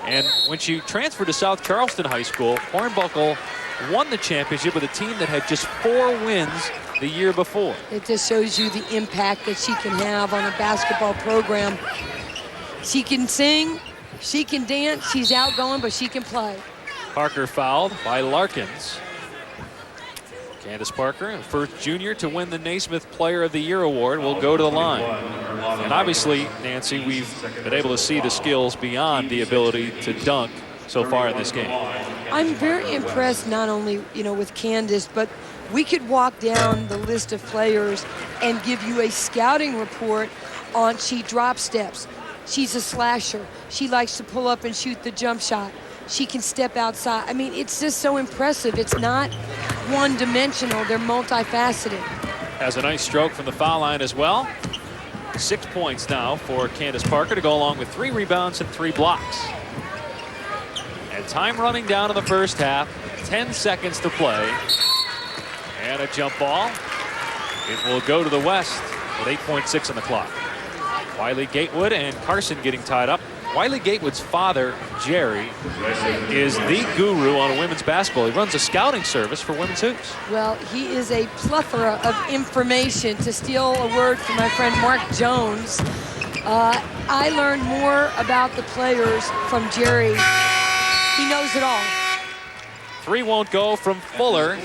And when she transferred to South Charleston High School, Hornbuckle won the championship with a team that had just 4 wins the year before. It just shows you the impact that she can have on a basketball program. She can sing, she can dance, she's outgoing, but she can play. Parker fouled by Larkins. Candace Parker, the first junior to win the Naismith Player of the Year award, will go to the line. And obviously, Nancy, we've been able to see the skills beyond the ability to dunk so far in this game. I'm very impressed not only, with Candace, but We could walk down the list of players and give you a scouting report on she drop steps. She's a slasher. She likes to pull up and shoot the jump shot. She can step outside. I mean, it's just so impressive. It's not one-dimensional. They're multifaceted. Has a nice stroke from the foul line as well. 6 points now for Candace Parker to go along with 3 rebounds and 3 blocks. And time running down in the first half. 10 seconds to play. And a jump ball. It will go to the West with 8.6 on the clock. Wiley Gatewood and Carson getting tied up. Wiley Gatewood's father, Jerry, is the guru on women's basketball. He runs a scouting service for women's hoops. Well, he is a plethora of information. To steal a word from my friend Mark Jones, I learned more about the players from Jerry. He knows it all. 3 won't go from Fuller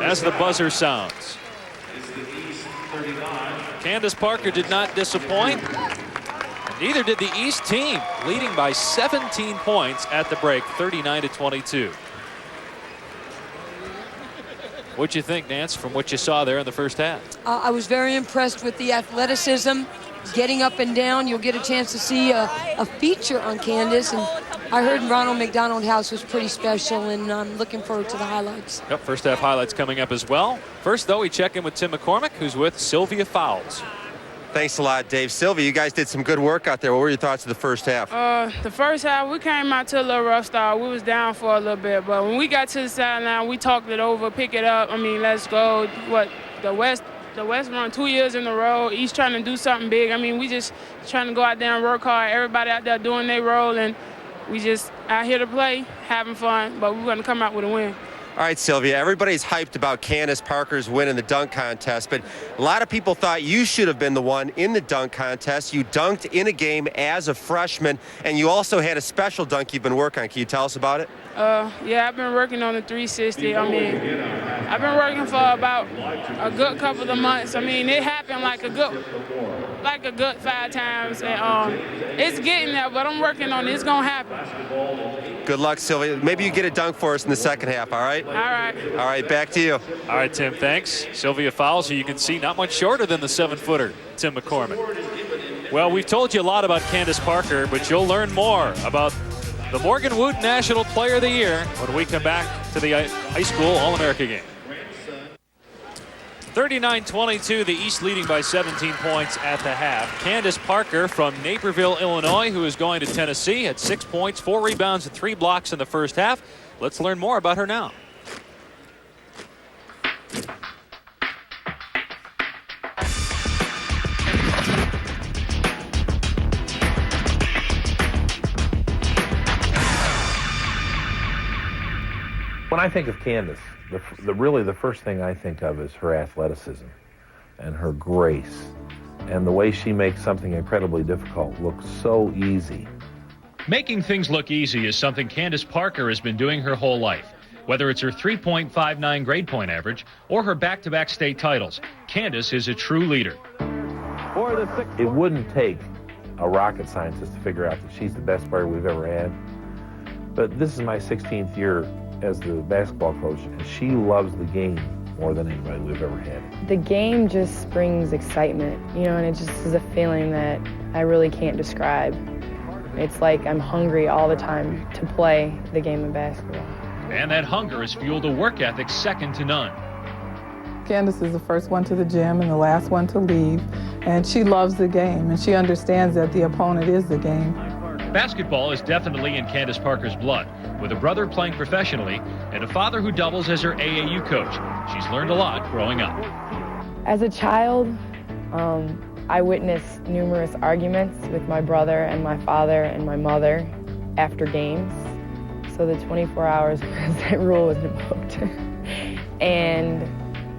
as the buzzer sounds. Candace Parker did not disappoint. Neither did the East team, leading by 17 points at the break, 39-22. What'd you think, Nance, from what you saw there in the first half? I was very impressed with the athleticism, getting up and down. You'll get a chance to see a feature on Candace, and I heard Ronald McDonald House was pretty special, and I'm looking forward to the highlights. Yep, first half highlights coming up as well. First, though, we check in with Tim McCormick, who's with Sylvia Fowles. Thanks a lot, Dave. Sylvia, you guys did some good work out there. What were your thoughts of the first half? The first half, we came out to a little rough start. We was down for a little bit, but when we got to the sideline, we talked it over, pick it up. I mean, let's go. What the West run 2 years in a row. East trying to do something big. I mean, we just trying to go out there and work hard. Everybody out there doing their role, and we just out here to play, having fun, but we're going to come out with a win. All right, Sylvia, everybody's hyped about Candace Parker's win in the dunk contest, but a lot of people thought you should have been the one in the dunk contest. You dunked in a game as a freshman, and you also had a special dunk you've been working on. Can you tell us about it? Yeah, I've been working on the 360. I mean, I've been working for about a good couple of months. I mean, it happened like a good 5 times, and it's getting there, but I'm working on it. It's going to happen. Good luck, Sylvia. Maybe you get a dunk for us in the second half, all right? All right. All right, back to you. All right, Tim, thanks. Sylvia Fowles, who you can see not much shorter than the 7-footer, Tim McCormick. Well, we've told you a lot about Candace Parker, but you'll learn more about the Morgan Wood National Player of the Year when we come back to the high school All-America game. 39-22, the East leading by 17 points at the half. Candace Parker from Naperville, Illinois, who is going to Tennessee, had 6 points, 4 rebounds, and 3 blocks in the first half. Let's learn more about her now. When I think of Candace, really the first thing I think of is her athleticism and her grace and the way she makes something incredibly difficult look so easy. Making things look easy is something Candace Parker has been doing her whole life. Whether it's her 3.59 grade point average or her back-to-back state titles, Candace is a true leader. It wouldn't take a rocket scientist to figure out that she's the best player we've ever had. But this is my 16th year as the basketball coach, and she loves the game more than anybody we've ever had. The game just brings excitement, and it just is a feeling that I really can't describe. It's like I'm hungry all the time to play the game of basketball. And that hunger has fueled a work ethic second to none. Candace is the first one to the gym and the last one to leave, and she loves the game, and she understands that the opponent is the game. Basketball is definitely in Candace Parker's blood, with a brother playing professionally and a father who doubles as her AAU coach. She's learned a lot growing up. As a child, I witnessed numerous arguments with my brother and my father and my mother after games. So the 24 hours rule was invoked. And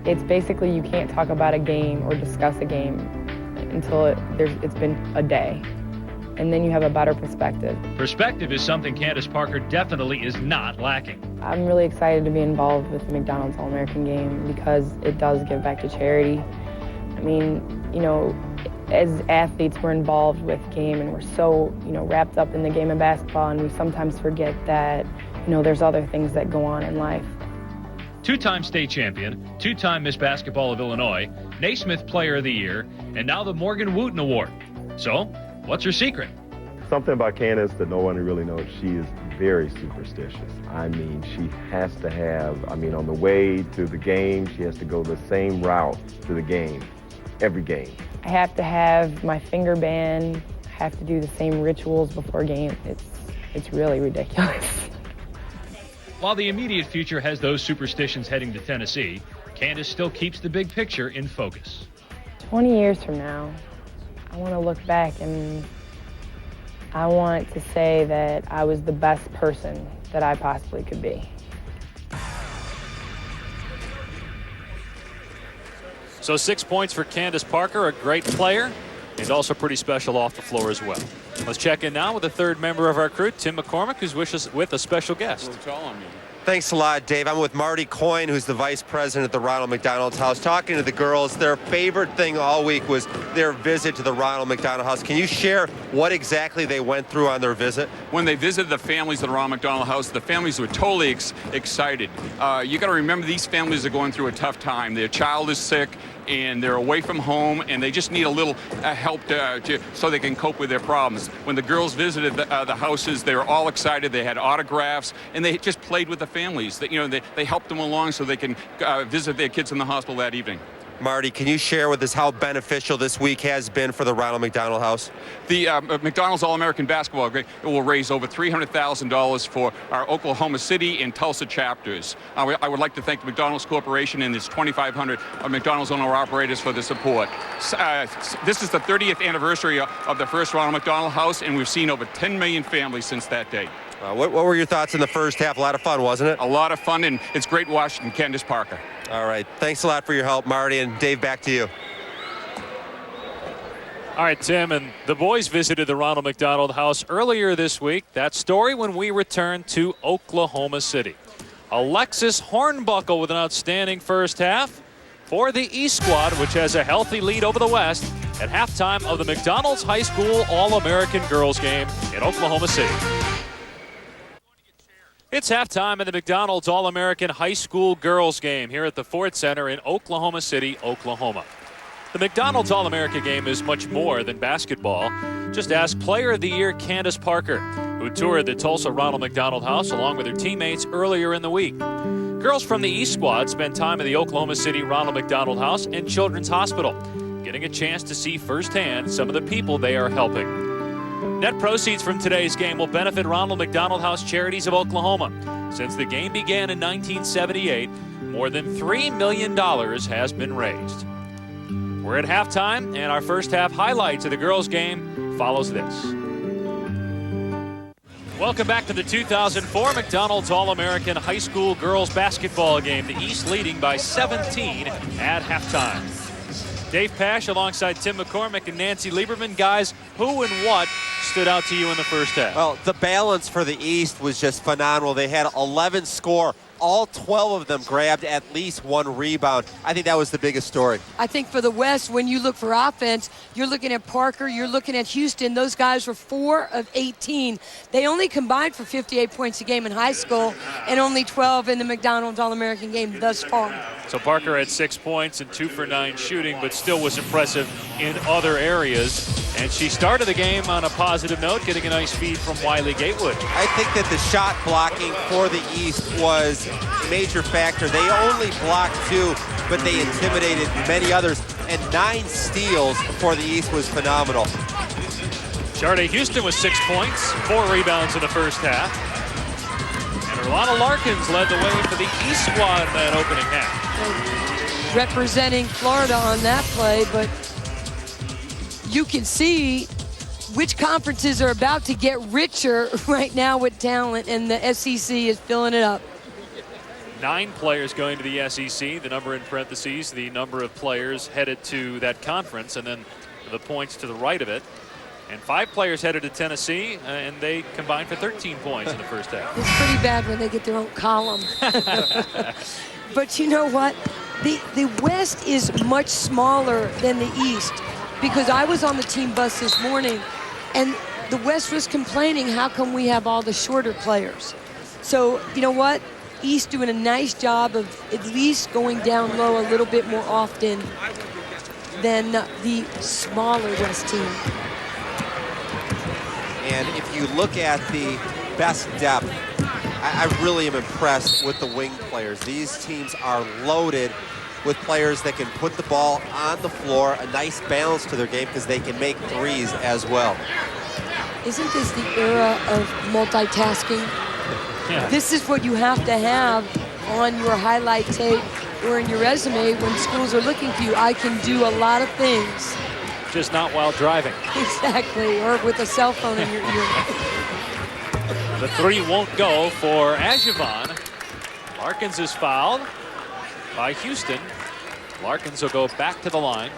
it's basically you can't talk about a game or discuss a game until it's been a day. And then you have a better perspective. Perspective is something Candace Parker definitely is not lacking. I'm really excited to be involved with the McDonald's All-American game because it does give back to charity. I mean, as athletes, we're involved with game and we're so, wrapped up in the game of basketball, and we sometimes forget that, there's other things that go on in life. Two-time state champion, two-time Miss Basketball of Illinois, Naismith Player of the Year, and now the Morgan Wooten Award. So, what's her secret? Something about Candace that no one really knows. She is very superstitious. I mean, she has to have, on the way to the game, she has to go the same route to the game, every game. I have to have my finger band, have to do the same rituals before game. It's really ridiculous. While the immediate future has those superstitions heading to Tennessee, Candace still keeps the big picture in focus. 20 years from now, I want to look back and I want to say that I was the best person that I possibly could be. So 6 points for Candace Parker, a great player, and also pretty special off the floor as well. Let's check in now with the third member of our crew, Tim McCormick, who's with a special guest. Thanks a lot, Dave. I'm with Marty Coyne, who's the vice president at the Ronald McDonald's House, talking to the girls. Their favorite thing all week was their visit to the Ronald McDonald House. Can you share what exactly they went through on their visit? When they visited the families at the Ronald McDonald House, the families were totally excited. You got to remember, these families are going through a tough time. Their child is sick, and they're away from home, and they just need a little help so they can cope with their problems. When the girls visited the houses, they were all excited. They had autographs, and they just played with the families. They helped them along so they can visit their kids in the hospital that evening. Marty, can you share with us how beneficial this week has been for the Ronald McDonald House? The McDonald's All-American Basketball will raise over $300,000 for our Oklahoma City and Tulsa chapters. I would like to thank the McDonald's Corporation and its 2,500 McDonald's owner-operators for the support. This is the 30th anniversary of the first Ronald McDonald House, and we've seen over 10 million families since that day. What were your thoughts in the first half? A lot of fun, wasn't it? A lot of fun, and it's great watching Candace Parker. All right. Thanks a lot for your help, Marty. And Dave, back to you. All right, Tim, and the boys visited the Ronald McDonald House earlier this week. That story when we return to Oklahoma City. Alexis Hornbuckle with an outstanding first half for the East squad, which has a healthy lead over the West at halftime of the McDonald's High School All-American Girls game in Oklahoma City. It's halftime in the McDonald's All-American High School Girls game here at the Ford Center in Oklahoma City, Oklahoma. The McDonald's All-America game is much more than basketball. Just ask Player of the Year Candace Parker, who toured the Tulsa Ronald McDonald House along with her teammates earlier in the week. Girls from the East squad spent time at the Oklahoma City Ronald McDonald House and Children's Hospital, getting a chance to see firsthand some of the people they are helping. Net proceeds from today's game will benefit Ronald McDonald House Charities of Oklahoma. Since the game began in 1978, more than $3 million has been raised. We're at halftime, and our first half highlights of the girls' game follows this. Welcome back to the 2004 McDonald's All-American High School Girls Basketball game. The East leading by 17 at halftime. Dave Pasch alongside Tim McCormick and Nancy Lieberman. Guys, who and what stood out to you in the first half? Well, the balance for the East was just phenomenal. They had 11 score. All 12 of them grabbed at least one rebound. I think that was the biggest story. I think for the West, when you look for offense, you're looking at Parker, you're looking at Houston. Those guys were 4 of 18. They only combined for 58 points a game in high school and only 12 in the McDonald's All-American game thus far. So Parker had 6 points and 2 for 9 shooting, but still was impressive in other areas. And she started the game on a positive note, getting a nice feed from Wiley Gatewood. I think that the shot blocking for the East was a major factor. They only blocked 2, but they intimidated many others. And 9 steals for the East was phenomenal. Sharday Houston with 6 points, 4 rebounds in the first half. And Rolanda Larkins led the way for the East squad in that opening half. Representing Florida on that play, but you can see which conferences are about to get richer right now with talent, and the SEC is filling it up. 9 players going to the SEC, the number in parentheses, the number of players headed to that conference, and then the points to the right of it. And 5 players headed to Tennessee, and they combined for 13 points in the first half. It's pretty bad when they get their own column. But you know what? The West is much smaller than the East, because I was on the team bus this morning, and the West was complaining, how come we have all the shorter players? So, you know what? East doing a nice job of at least going down low a little bit more often than the smaller West team. And if you look at the best depth, I really am impressed with the wing players. These teams are loaded with players that can put the ball on the floor, a nice balance to their game because they can make threes as well. Isn't this the era of multitasking? Yeah. This is what you have to have on your highlight tape or in your resume when schools are looking for you. I can do a lot of things. Just not while driving. Exactly, or with a cell phone in your ear. The three won't go for Ajivon. Larkins is fouled by Houston. Larkins will go back to the line.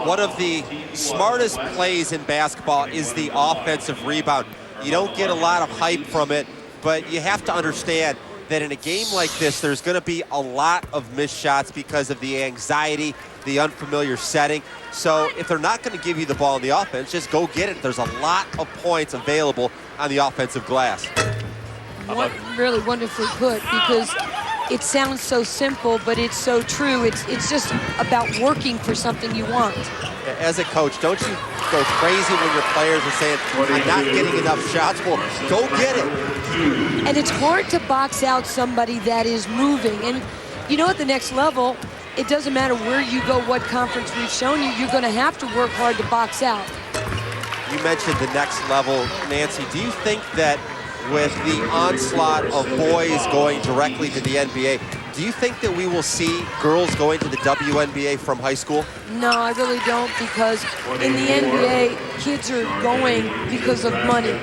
One of the smartest plays in basketball is the offensive rebound. You don't get a lot of hype from it, but you have to understand that in a game like this, there's going to be a lot of missed shots because of the anxiety, the unfamiliar setting. So if they're not going to give you the ball in the offense, just go get it. There's a lot of points available on the offensive glass. Really wonderfully put, because it sounds so simple, but it's so true. It's just about working for something you want. As a coach, don't you go crazy when your players are saying, I'm not getting enough shots? Well, go get it. And it's hard to box out somebody that is moving. And you know, at the next level, it doesn't matter where you go, what conference we've shown you, you're going to have to work hard to box out. You mentioned the next level, Nancy. Do you think that with the onslaught of boys going directly to the NBA, do you think that we will see girls going to the WNBA from high school? No, I really don't, because in the NBA, kids are going because of money.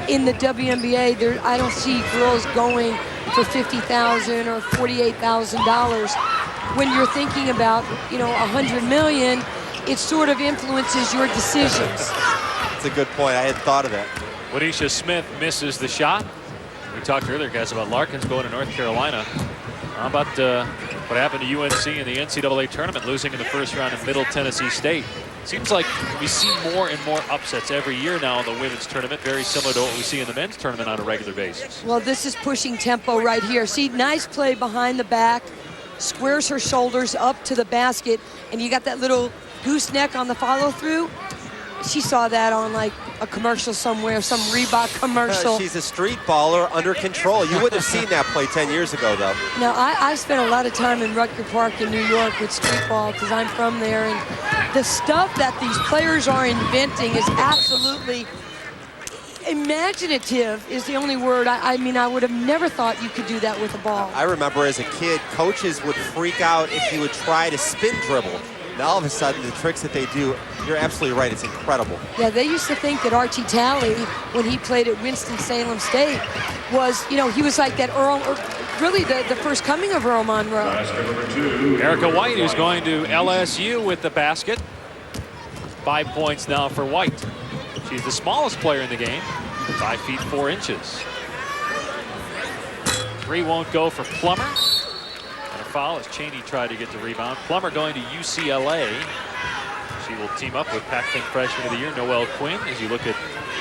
In the WNBA, I don't see girls going for $50,000 or $48,000. When you're thinking about, $100 million, it sort of influences your decisions. That's a good point. I hadn't thought of that. Wanisha Smith misses the shot. We talked earlier, guys, about Larkins going to North Carolina. How about what happened to UNC in the NCAA tournament, losing in the first round in Middle Tennessee State? Seems like we see more and more upsets every year now in the women's tournament, very similar to what we see in the men's tournament on a regular basis. Well, this is pushing tempo right here. See, nice play behind the back, squares her shoulders up to the basket, and you got that little gooseneck on the follow-through. She saw that on like a commercial somewhere, some Reebok commercial. She's a street baller under control. You wouldn't have seen that play 10 years ago, though. Now, I spent a lot of time in Rutger Park in New York with street ball because I'm from there, and the stuff that these players are inventing is absolutely imaginative is the only word. I mean, I would have never thought you could do that with a ball. I remember as a kid, coaches would freak out if you would try to spin dribble. Now all of a sudden, the tricks that they do, you're absolutely right, it's incredible. Yeah, they used to think that Archie Talley, when he played at Winston-Salem State, was, he was like that Earl, really the first coming of Earl Monroe. Erica White, who's going to LSU with the basket. 5 points now for White. She's the smallest player in the game, 5 feet 4 inches. 3 won't go for Plummer. Foul as Cheney tried to get the rebound. Plummer going to UCLA. She will team up with Pac-10 freshman of the year, Noelle Quinn, as you look at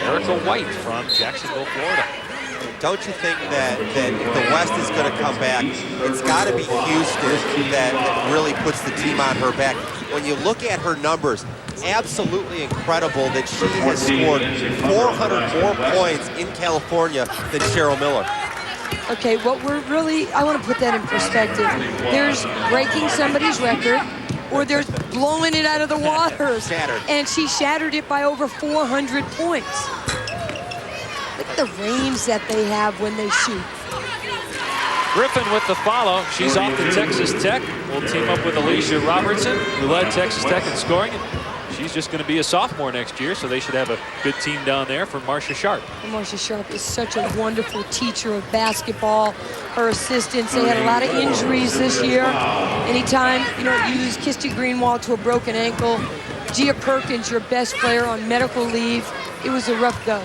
Erica White from Jacksonville, Florida. Don't you think that if the West is going to come back, it's got to be Houston that really puts the team on her back? When you look at her numbers, absolutely incredible that she has scored 400 more points in California than Cheryl Miller. Okay, what we're really, I want to put that in perspective. There's breaking somebody's record, or there's blowing it out of the water. Shattered. And she shattered it by over 400 points. Look at the range that they have when they shoot. Griffin with the follow. She's off to Texas Tech. We'll team up with Alicia Robertson, who led Texas Tech in scoring. She's just going to be a sophomore next year, so they should have a good team down there for Marcia Sharp. Marcia Sharp is such a wonderful teacher of basketball. Her assistants, they had a lot of injuries this year. Anytime, you lose Kirsty Greenwald to a broken ankle, Gia Perkins, your best player, on medical leave, it was a rough go.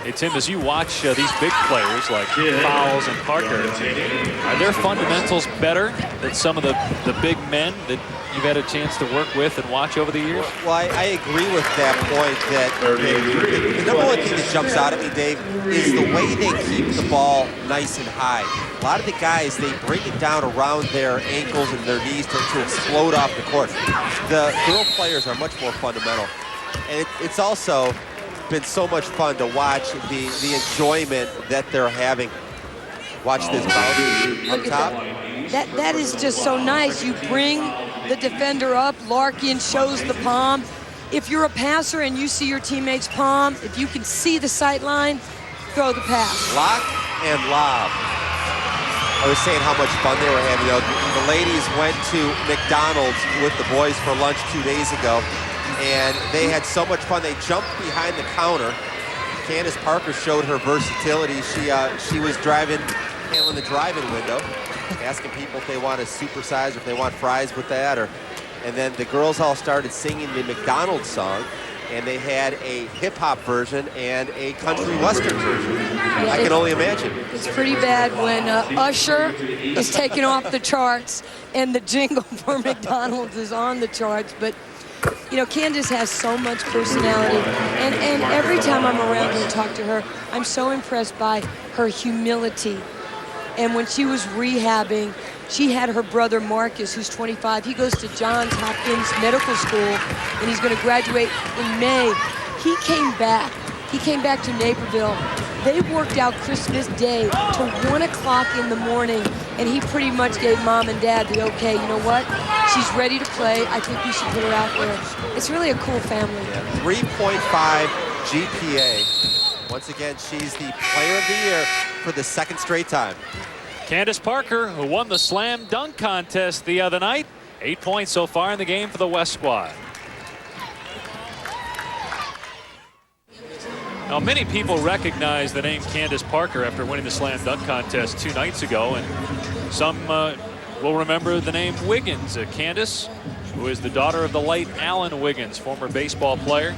Hey, Tim, as you watch these big players like Fowles and Parker, are their fundamentals better than some of the big men that you've had a chance to work with and watch over the years? Well, I agree with that point that the number one thing that jumps out at me, Dave, is the way they keep the ball nice and high. A lot of the guys, they bring it down around their ankles and their knees to explode off the court. The girl players are much more fundamental. And it's also been so much fun to watch the enjoyment that they're having. Watch this bounce up top. That is just so nice. You bring the defender up, Larkin shows the palm. If you're a passer and you see your teammate's palm, if you can see the sight line, throw the pass. Lock and lob. I was saying how much fun they were having. The ladies went to McDonald's with the boys for lunch 2 days ago, and they had so much fun. They jumped behind the counter. Candace Parker showed her versatility. She was handling the drive-in window, asking people if they want a supersize or if they want fries with that. And then the girls all started singing the McDonald's song, and they had a hip-hop version and a country western version. Yeah, I can only imagine. It's pretty bad when Usher is taken off the charts and the jingle for McDonald's is on the charts. But you know, Candace has so much personality, and every time I'm around her and talk to her, I'm so impressed by her humility. And when she was rehabbing, she had her brother Marcus, who's 25. He goes to Johns Hopkins Medical School, and he's going to graduate in May. He came back. He came back to Naperville. They worked out Christmas Day to 1 o'clock in the morning, and he pretty much gave Mom and Dad the okay. You know what? She's ready to play. I think we should put her out there. It's really a cool family. Yeah, 3.5 GPA. Once again, she's the player of the year for the second straight time. Candace Parker, who won the slam dunk contest the other night. 8 points so far in the game for the West squad. Now, many people recognize the name Candace Parker after winning the slam dunk contest 2 nights ago, and some will remember the name Wiggins. Candace, who is the daughter of the late Alan Wiggins, former baseball player.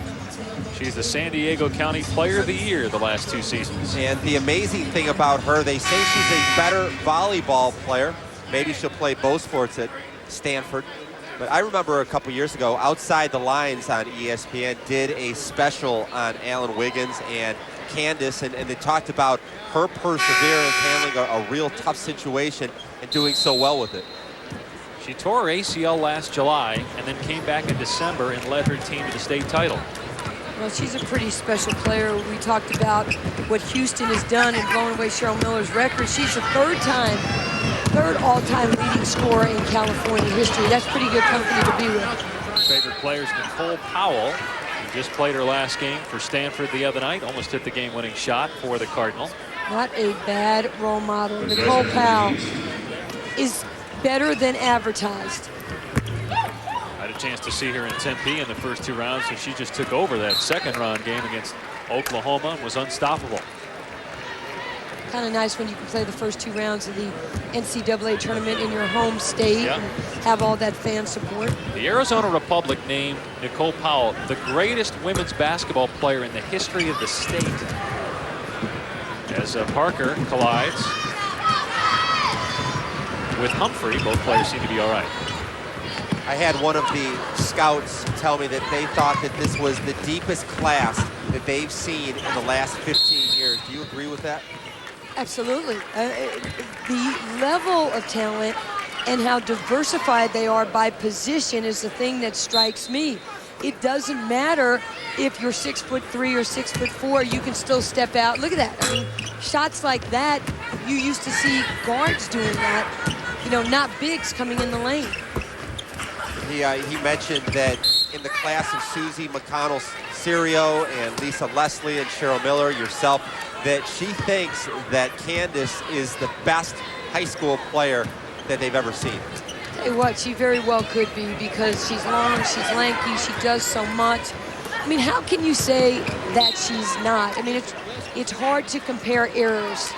She's the San Diego County Player of the Year the last 2 seasons. And the amazing thing about her, they say she's a better volleyball player. Maybe she'll play both sports at Stanford. But I remember a couple years ago, Outside the Lines on ESPN did a special on Alan Wiggins and Candace, and they talked about her perseverance, handling a real tough situation and doing so well with it. She tore her ACL last July and then came back in December and led her team to the state title. Well, she's a pretty special player. We talked about what Houston has done in blowing away Cheryl Miller's record. She's the third all-time leading scorer in California history. That's pretty good company to be with. Favorite players, Nicole Powell, who just played her last game for Stanford the other night, almost hit the game-winning shot for the Cardinal. Not a bad role model. Nicole Powell is better than advertised. I had a chance to see her in Tempe in the first 2 rounds, so she just took over that second-round game against Oklahoma and was unstoppable. Kind of nice when you can play the first 2 rounds of the NCAA tournament in your home state and have all that fan support. The Arizona Republic named Nicole Powell the greatest women's basketball player in the history of the state. As Parker collides with Humphrey, both players seem to be all right. I had one of the scouts tell me that they thought that this was the deepest class that they've seen in the last 15 years. Do you agree with that? Absolutely. The level of talent and how diversified they are by position is the thing that strikes me. It doesn't matter if you're 6'3" or 6'4", you can still step out. Look at that. I mean, shots like that, you used to see guards doing that, you know, not bigs coming in the lane. He mentioned that in the class of Susie McConnell-Serio and Lisa Leslie and Cheryl Miller, yourself, that she thinks that Candace is the best high school player that they've ever seen. Tell you what, she very well could be, because she's long, she's lanky, she does so much. I mean, how can you say that she's not? I mean, it's hard to compare errors.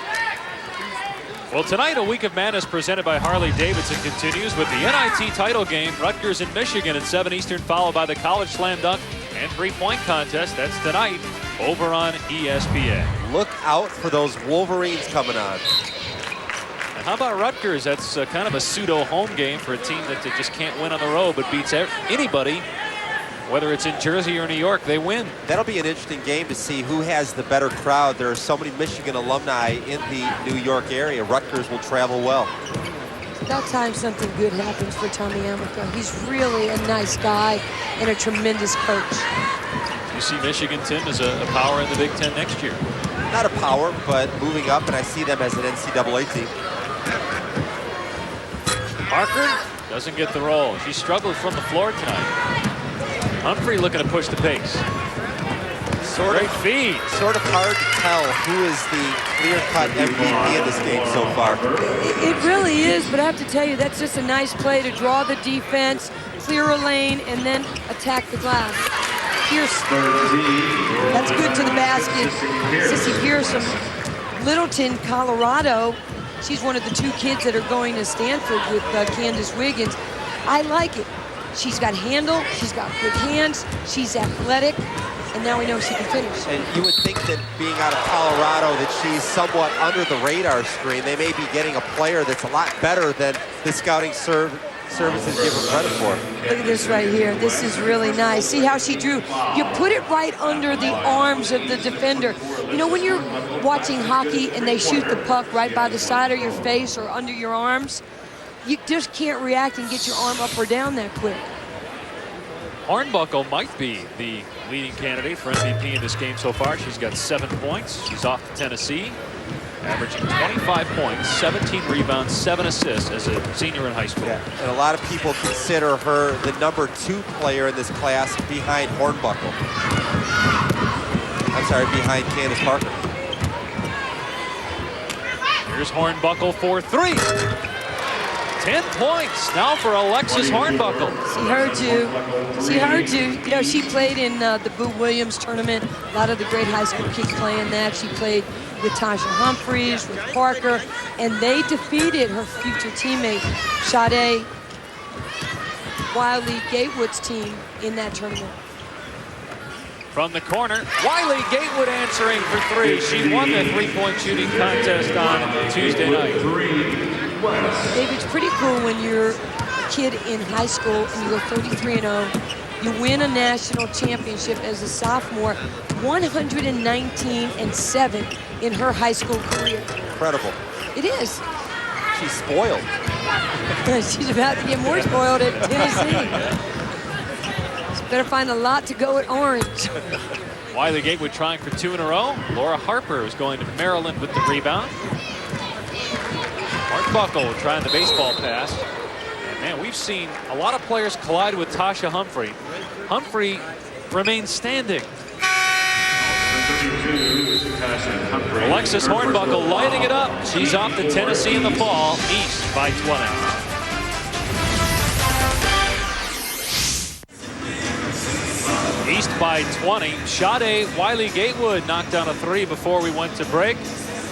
Well, tonight, a week of madness presented by Harley-Davidson continues with the NIT title game, Rutgers and Michigan at 7 Eastern, followed by the college slam dunk and 3-point contest. That's tonight over on ESPN. Look out for those Wolverines coming on. And how about Rutgers? That's kind of a pseudo home game for a team that just can't win on the road, but beats anybody, whether it's in Jersey or New York, they win. That'll be an interesting game to see who has the better crowd. There are so many Michigan alumni in the New York area. Rutgers will travel well. About time something good happens for Tommy Amico. He's really a nice guy and a tremendous coach. You see Michigan, Tim, as a power in the Big Ten next year. Not a power, but moving up, and I see them as an NCAA team. Parker doesn't get the roll. She struggled from the floor tonight. Humphrey looking to push the pace. Great feed. Sort of hard to tell who is the clear-cut MVP in this game so far. It really is, but I have to tell you, that's just a nice play to draw the defense, clear a lane, and then attack the glass. Pierce. That's good to the basket. Sissy Pierce from Littleton, Colorado. She's one of the 2 kids that are going to Stanford with Candice Wiggins. I like it. She's got handle, she's got good hands, she's athletic, and now we know she can finish. And you would think that being out of Colorado that she's somewhat under the radar screen. They may be getting a player that's a lot better than the scouting services give her credit for. Look at this right here. This is really nice. See how she drew? You put it right under the arms of the defender. You know, when you're watching hockey and they shoot the puck right by the side of your face or under your arms, you just can't react and get your arm up or down that quick. Hornbuckle might be the leading candidate for MVP in this game so far. She's got 7 points. She's off to Tennessee, averaging 25 points, 17 rebounds, 7 assists as a senior in high school. Yeah. And a lot of people consider her the number 2 player in this class behind Hornbuckle. I'm sorry, behind Candace Parker. Here's Hornbuckle for 3. 10 points now for Alexis Hornbuckle. She heard you. She heard you. You know, she played in the Boo Williams tournament. A lot of the great high school kids playing that. She played with Tasha Humphreys, with Parker, and they defeated her future teammate, Sade Wiley Gatewood's team in that tournament. From the corner, Wiley Gatewood answering for 3. She won the 3-point shooting contest on Tuesday night. Dave, it's pretty cool when you're a kid in high school and you go 33-0. You win a national championship as a sophomore, 119-7 in her high school career. Incredible. It is. She's spoiled. She's about to get more spoiled at Tennessee. She better find a lot to go at Orange. Wiley Gatewood trying for 2 in a row. Laura Harper is going to Maryland with the rebound. Hornbuckle trying the baseball pass. And man, we've seen a lot of players collide with Tasha Humphrey. Humphrey remains standing. Alexis Hornbuckle lighting it up. She's off to Tennessee in the fall, east by 20. East by 20. Sade Wiley Gatewood knocked down a 3 before we went to break.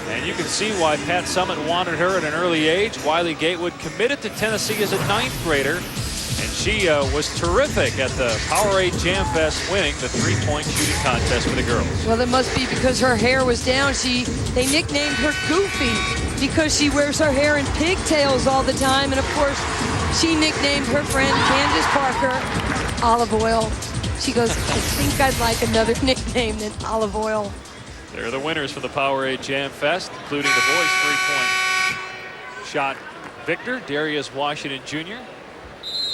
And you can see why Pat Summitt wanted her at an early age. Wiley Gatewood committed to Tennessee as a 9th grader. And she was terrific at the Powerade Jam Fest, winning the 3-point shooting contest for the girls. Well, it must be because her hair was down. They nicknamed her Goofy because she wears her hair in pigtails all the time. And of course, she nicknamed her friend Candace Parker Olive Oil. She goes, I think I'd like another nickname than Olive Oil. They're the winners for the Powerade Jam Fest, including the boys' 3-point shot victor, Darius Washington Jr.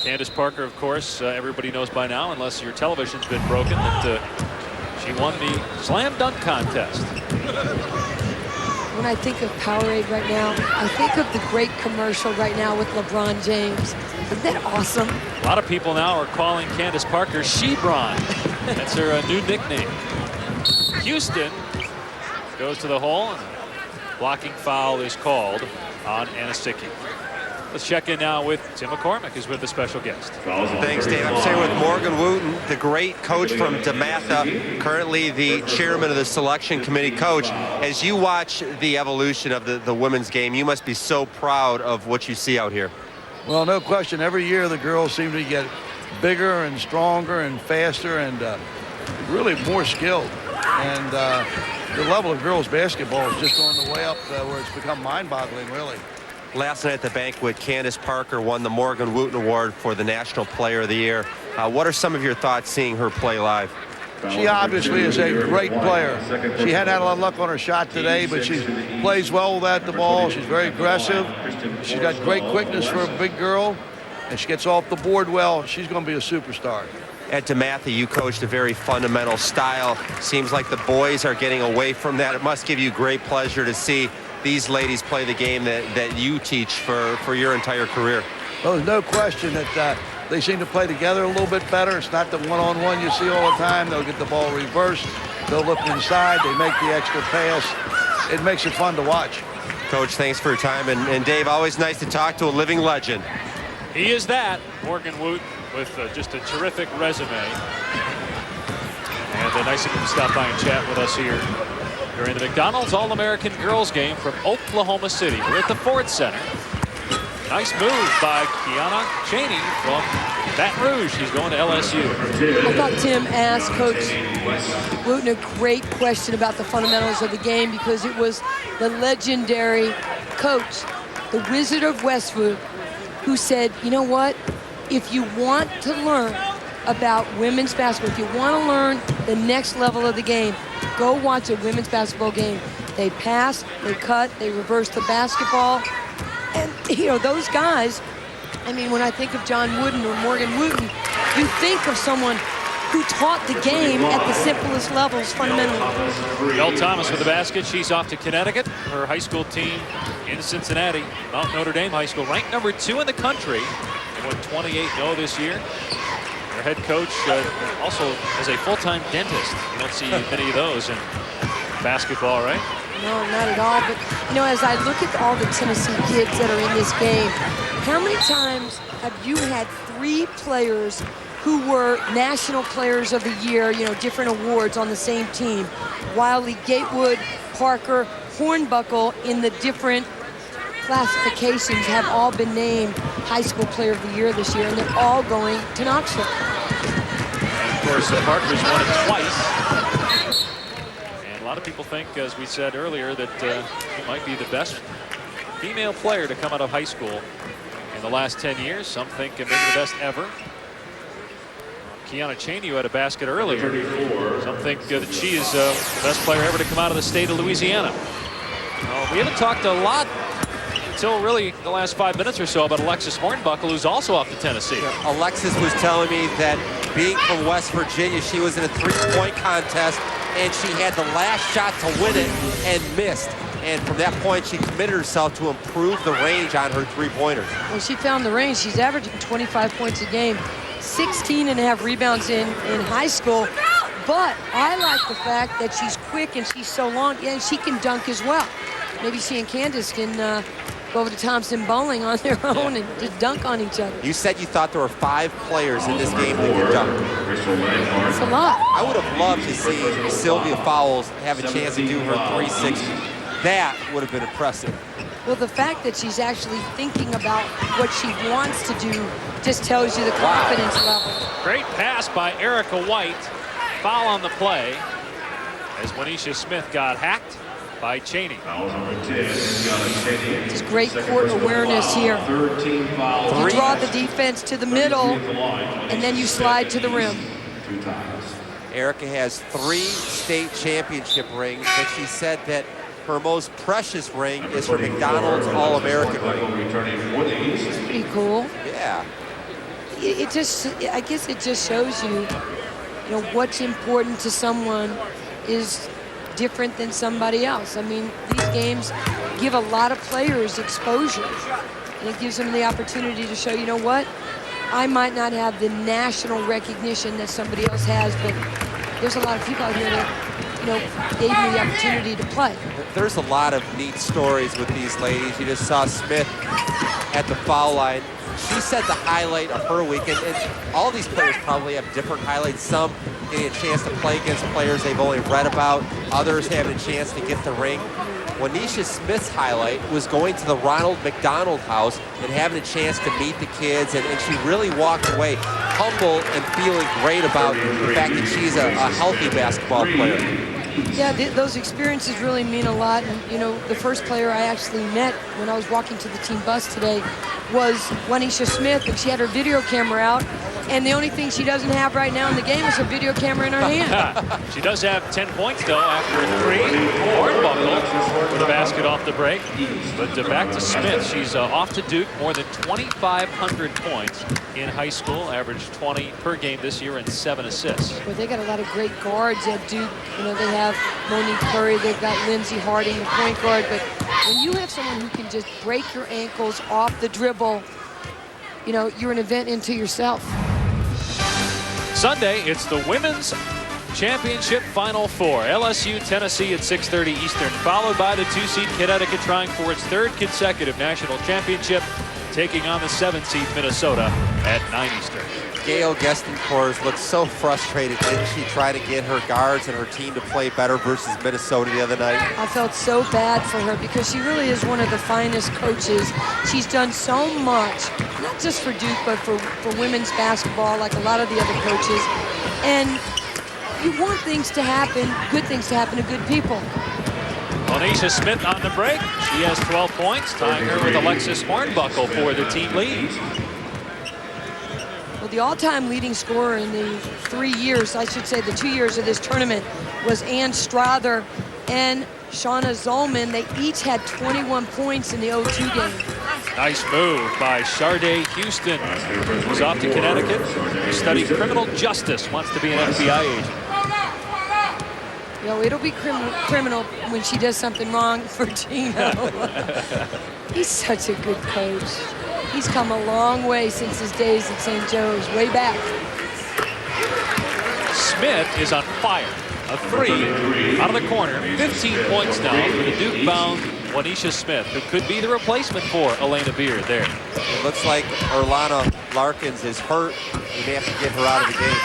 Candace Parker, of course, everybody knows by now, unless your television's been broken, that she won the slam dunk contest. When I think of Powerade right now, I think of the great commercial right now with LeBron James. Isn't that awesome? A lot of people now are calling Candace Parker She-Bron. That's her new nickname. Houston goes to the hole, and a blocking foul is called on Anasicki. Let's check in now with Tim McCormick, who's with a special guest. Thanks, Dave. I'm staying with Morgan Wooten, the great coach from DeMatha, currently the chairman of the selection committee. Coach, as you watch the evolution of the women's game, you must be so proud of what you see out here. Well, no question. Every year the girls seem to get bigger and stronger and faster and really more skilled. And the level of girls basketball is just on the way up where it's become mind-boggling, really. Last night at the banquet, Candace Parker won the Morgan Wooten Award for the National Player of the Year. What are some of your thoughts seeing her play live? She obviously is a great player. She hadn't had a lot of luck on her shot today, but she plays well without the ball. She's very aggressive. She's got great quickness for a big girl, and she gets off the board well. She's going to be a superstar. At DeMatha, you coached a very fundamental style. Seems like the boys are getting away from that. It must give you great pleasure to see these ladies play the game that you teach for your entire career. Well, there's no question that they seem to play together a little bit better. It's not the one-on-one you see all the time. They'll get the ball reversed. They'll look inside. They make the extra pass. It makes it fun to watch. Coach, thanks for your time. And Dave, always nice to talk to a living legend. He is that. Morgan Wooten with just a terrific resume. And nice of him to stop by and chat with us here during the McDonald's All-American Girls game from Oklahoma City. We're at the Ford Center. Nice move by Kiana Cheney from Baton Rouge. She's going to LSU. I thought Tim asked Coach Wooten a great question about the fundamentals of the game because it was the legendary coach, the Wizard of Westwood, who said, you know what? If you want to learn about women's basketball, if you want to learn the next level of the game, go watch a women's basketball game. They pass, they cut, they reverse the basketball. And, you know, those guys, I mean, when I think of John Wooden or Morgan Wooten, you think of someone who taught the game at the simplest levels fundamentally. Belle Thomas with the basket. She's off to Connecticut. Her high school team in Cincinnati, Mount Notre Dame High School, ranked number 2 in the country. They went 28-0 this year. Their head coach also is a full-time dentist. You don't see many of those in basketball, right? No, not at all. But, you know, as I look at all the Tennessee kids that are in this game, how many times have you had 3 players who were National Players of the Year, you know, different awards on the same team? Wiley, Gatewood, Parker, Hornbuckle in the different classifications have all been named High School Player of the Year this year, and they're all going to Knoxville. And of course, Parker's won it twice. And a lot of people think, as we said earlier, that she might be the best female player to come out of high school in the last 10 years. Some think maybe the best ever. Kiana Cheney, who had a basket earlier. Some think that she is the best player ever to come out of the state of Louisiana. We haven't talked a lot until really the last 5 minutes or so about Alexis Hornbuckle, who's also off to Tennessee. Alexis was telling me that being from West Virginia, she was in a 3-point contest and she had the last shot to win it and missed. And from that point, she committed herself to improve the range on her 3-pointers. Well, she found the range. She's averaging 25 points a game, 16.5 rebounds in high school. But I like the fact that she's quick and she's so long, and she can dunk as well. Maybe she and Candace can go over to Thompson Bowling on their own and just dunk on each other. You said you thought there were 5 players in this game that could dunk. That's a lot. I would have loved to see Sylvia Fowles have a chance to do her 360. That would have been impressive. Well, the fact that she's actually thinking about what she wants to do just tells you the confidence level. Great pass by Erica White. Foul on the play as Wanisha Smith got hacked by Cheney. Just great court awareness here. You draw the defense to the middle, and then you slide to the rim. Erica has 3 state championship rings, but she said that her most precious ring is her McDonald's All-American ring. It's pretty cool. Yeah. I guess it just shows you, you know, what's important to someone is different than somebody else. I mean, these games give a lot of players exposure, and it gives them the opportunity to show, you know what, I might not have the national recognition that somebody else has, but there's a lot of people out here that, you know, gave me the opportunity to play. There's a lot of neat stories with these ladies. You just saw Smith at the foul line. She said the highlight of her weekend, and all these players probably have different highlights. Some getting a chance to play against players they've only read about, others having a chance to get the ring. Wanisha Smith's highlight was going to the Ronald McDonald House and having a chance to meet the kids, and she really walked away humble and feeling great about the fact that she's a healthy basketball player. Yeah, those experiences really mean a lot. And, you know, the first player I actually met when I was walking to the team bus today was Wanisha Smith, and she had her video camera out. And the only thing she doesn't have right now in the game is her video camera in her hand. She does have 10 points, though, after a three. Hornbuckle with a basket off the break. But back to Smith. She's off to Duke. More than 2,500 points in high school. Averaged 20 per game this year and 7 assists. Well, they got a lot of great guards at Duke. You know, they have Monique Curry. They've got Lindsey Harding, the point guard. But when you have someone who can just break your ankles off the dribble, you know, you're an event into yourself. Sunday, it's the Women's Championship Final Four. LSU, Tennessee at 6:30 Eastern, followed by the 2-seed Connecticut trying for its third consecutive national championship, taking on the 7-seed Minnesota at 9 Eastern. Gail Gestencourt looked so frustrated. Didn't she try to get her guards and her team to play better versus Minnesota the other night? I felt so bad for her because she really is one of the finest coaches. She's done so much, not just for Duke, but for women's basketball, like a lot of the other coaches. And you want things to happen, good things to happen to good people. Monisha Smith on the break. She has 12 points, tying her with Alexis Hornbuckle for the team lead. Well, the all-time leading scorer in the 3 years, I should say the 2 years of this tournament, was Ann Strother and Shauna Zolman. They each had 21 points in the 0-2 game. Nice move by Sharday Houston. Who's off to Connecticut. Studied criminal justice, wants to be an FBI agent. You know, it'll be criminal when she does something wrong for Gino. He's such a good coach. He's come a long way since his days at St. Joe's, way back. Smith is on fire. A three out of the corner. 15 points now for the Duke-bound Wanisha Smith, who could be the replacement for Elena Beard there. It looks like Erlana Larkins is hurt. We may have to get her out of the game.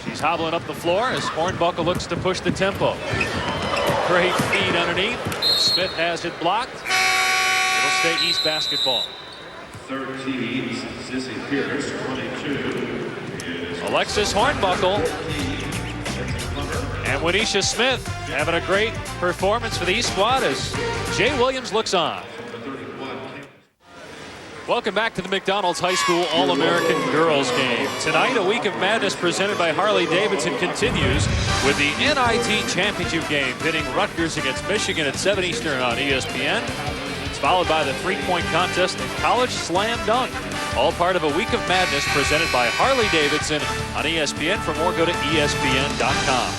She's hobbling up the floor as Hornbuckle looks to push the tempo. Great feed underneath. Smith has it blocked. It'll stay East basketball. 13, Sissy Pierce, 22. Alexis Hornbuckle and Wanisha Smith having a great performance for the East squad as Jay Williams looks on. Welcome back to the McDonald's High School All-American Girls Game. Tonight, a week of madness presented by Harley-Davidson continues with the NIT Championship game pitting Rutgers against Michigan at 7 Eastern on ESPN. It's followed by the three-point contest and college slam dunk. All part of a week of madness presented by Harley-Davidson on ESPN. For more, go to ESPN.com.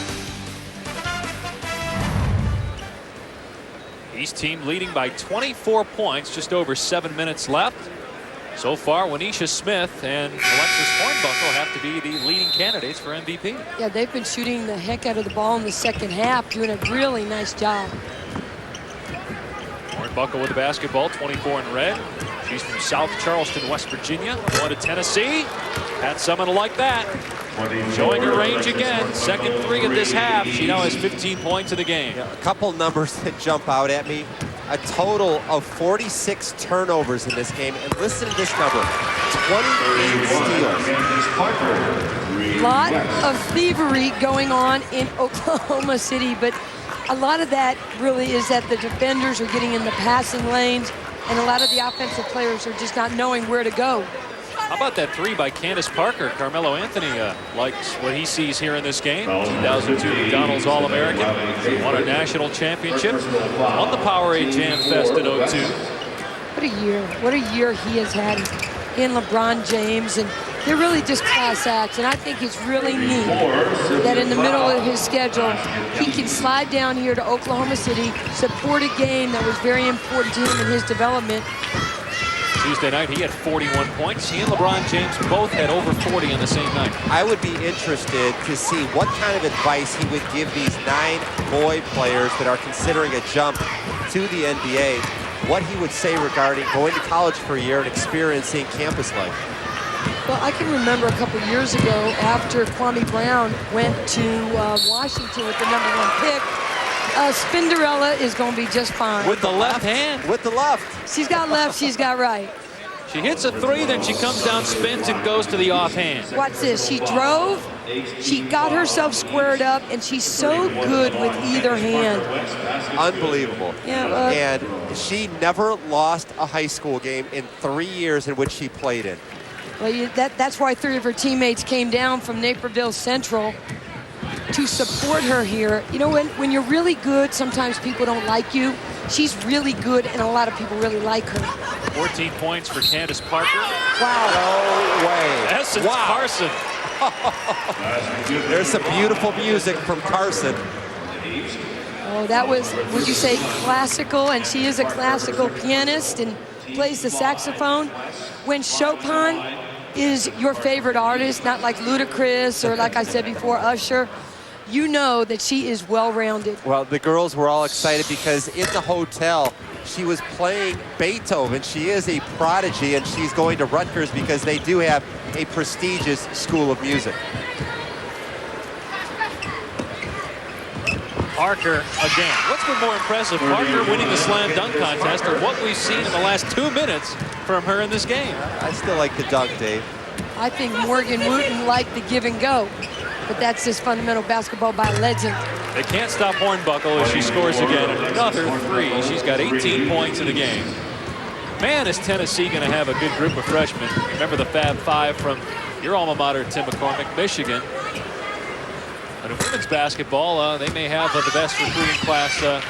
East team leading by 24 points, just over 7 minutes left. So far, Wanisha Smith and Alexis Hornbuckle have to be the leading candidates for MVP. Yeah, they've been shooting the heck out of the ball in the second half, doing a really nice job. Hornbuckle with the basketball, 24 in red. She's from South Charleston, West Virginia, going to Tennessee. Had someone like that. Showing her range again. Second three of this half. She now has 15 points in the game. Yeah, a couple numbers that jump out at me. A total of 46 turnovers in this game. And listen to this number, 28 steals. A lot of thievery going on in Oklahoma City, but a lot of that really is that the defenders are getting in the passing lanes, and a lot of the offensive players are just not knowing where to go. How about that three by Candace Parker? Carmelo Anthony likes what he sees here in this game. 2002 McDonald's All-American. Won a national championship. Won the Powerade Jam Fest in 02. What a year. What a year he has had in LeBron James. And they're really just class acts. And I think it's really neat that in the middle of his schedule, he can slide down here to Oklahoma City, support a game that was very important to him in his development. Tuesday night, he had 41 points. He and LeBron James both had over 40 on the same night. I would be interested to see what kind of advice he would give these 9 boy players that are considering a jump to the NBA, what he would say regarding going to college for a year and experiencing campus life. Well, I can remember a couple years ago after Kwame Brown went to Washington with the #1 pick, Spinderella is going to be just fine. With the left hand. With the left. She's got left, she's got right. She hits a three, then she comes down, spins, and goes to the offhand. Watch this. She drove, she got herself squared up, and she's so good with either hand. Unbelievable. Yeah, and she never lost a high school game in 3 years in which she played in. Well, that's why 3 of her teammates came down from Naperville Central to support her here. You know, when you're really good, sometimes people don't like you. She's really good, and a lot of people really like her. 14 points for Candace Parker. Wow. No way. Essence Carson. There's some beautiful music from Carson. Oh, that was, would you say, classical? And she is a classical pianist and plays the saxophone. When Chopin is your favorite artist, not like Ludacris or, like I said before, Usher, you know that she is well-rounded. Well, the girls were all excited because in the hotel, she was playing Beethoven. She is a prodigy, and she's going to Rutgers because they do have a prestigious school of music. Parker again. What's been more impressive, Parker winning the slam dunk contest, or what we've seen in the last 2 minutes from her in this game? I still like the dunk, Dave. I think Morgan Wooten liked the give and go, but that's just fundamental basketball by a legend. They can't stop Hornbuckle as she scores again. Another three. She's got 18 points in the game. Man, is Tennessee going to have a good group of freshmen. Remember the Fab Five from your alma mater, Tim McCormick, Michigan. But in women's basketball, they may have the best recruiting class in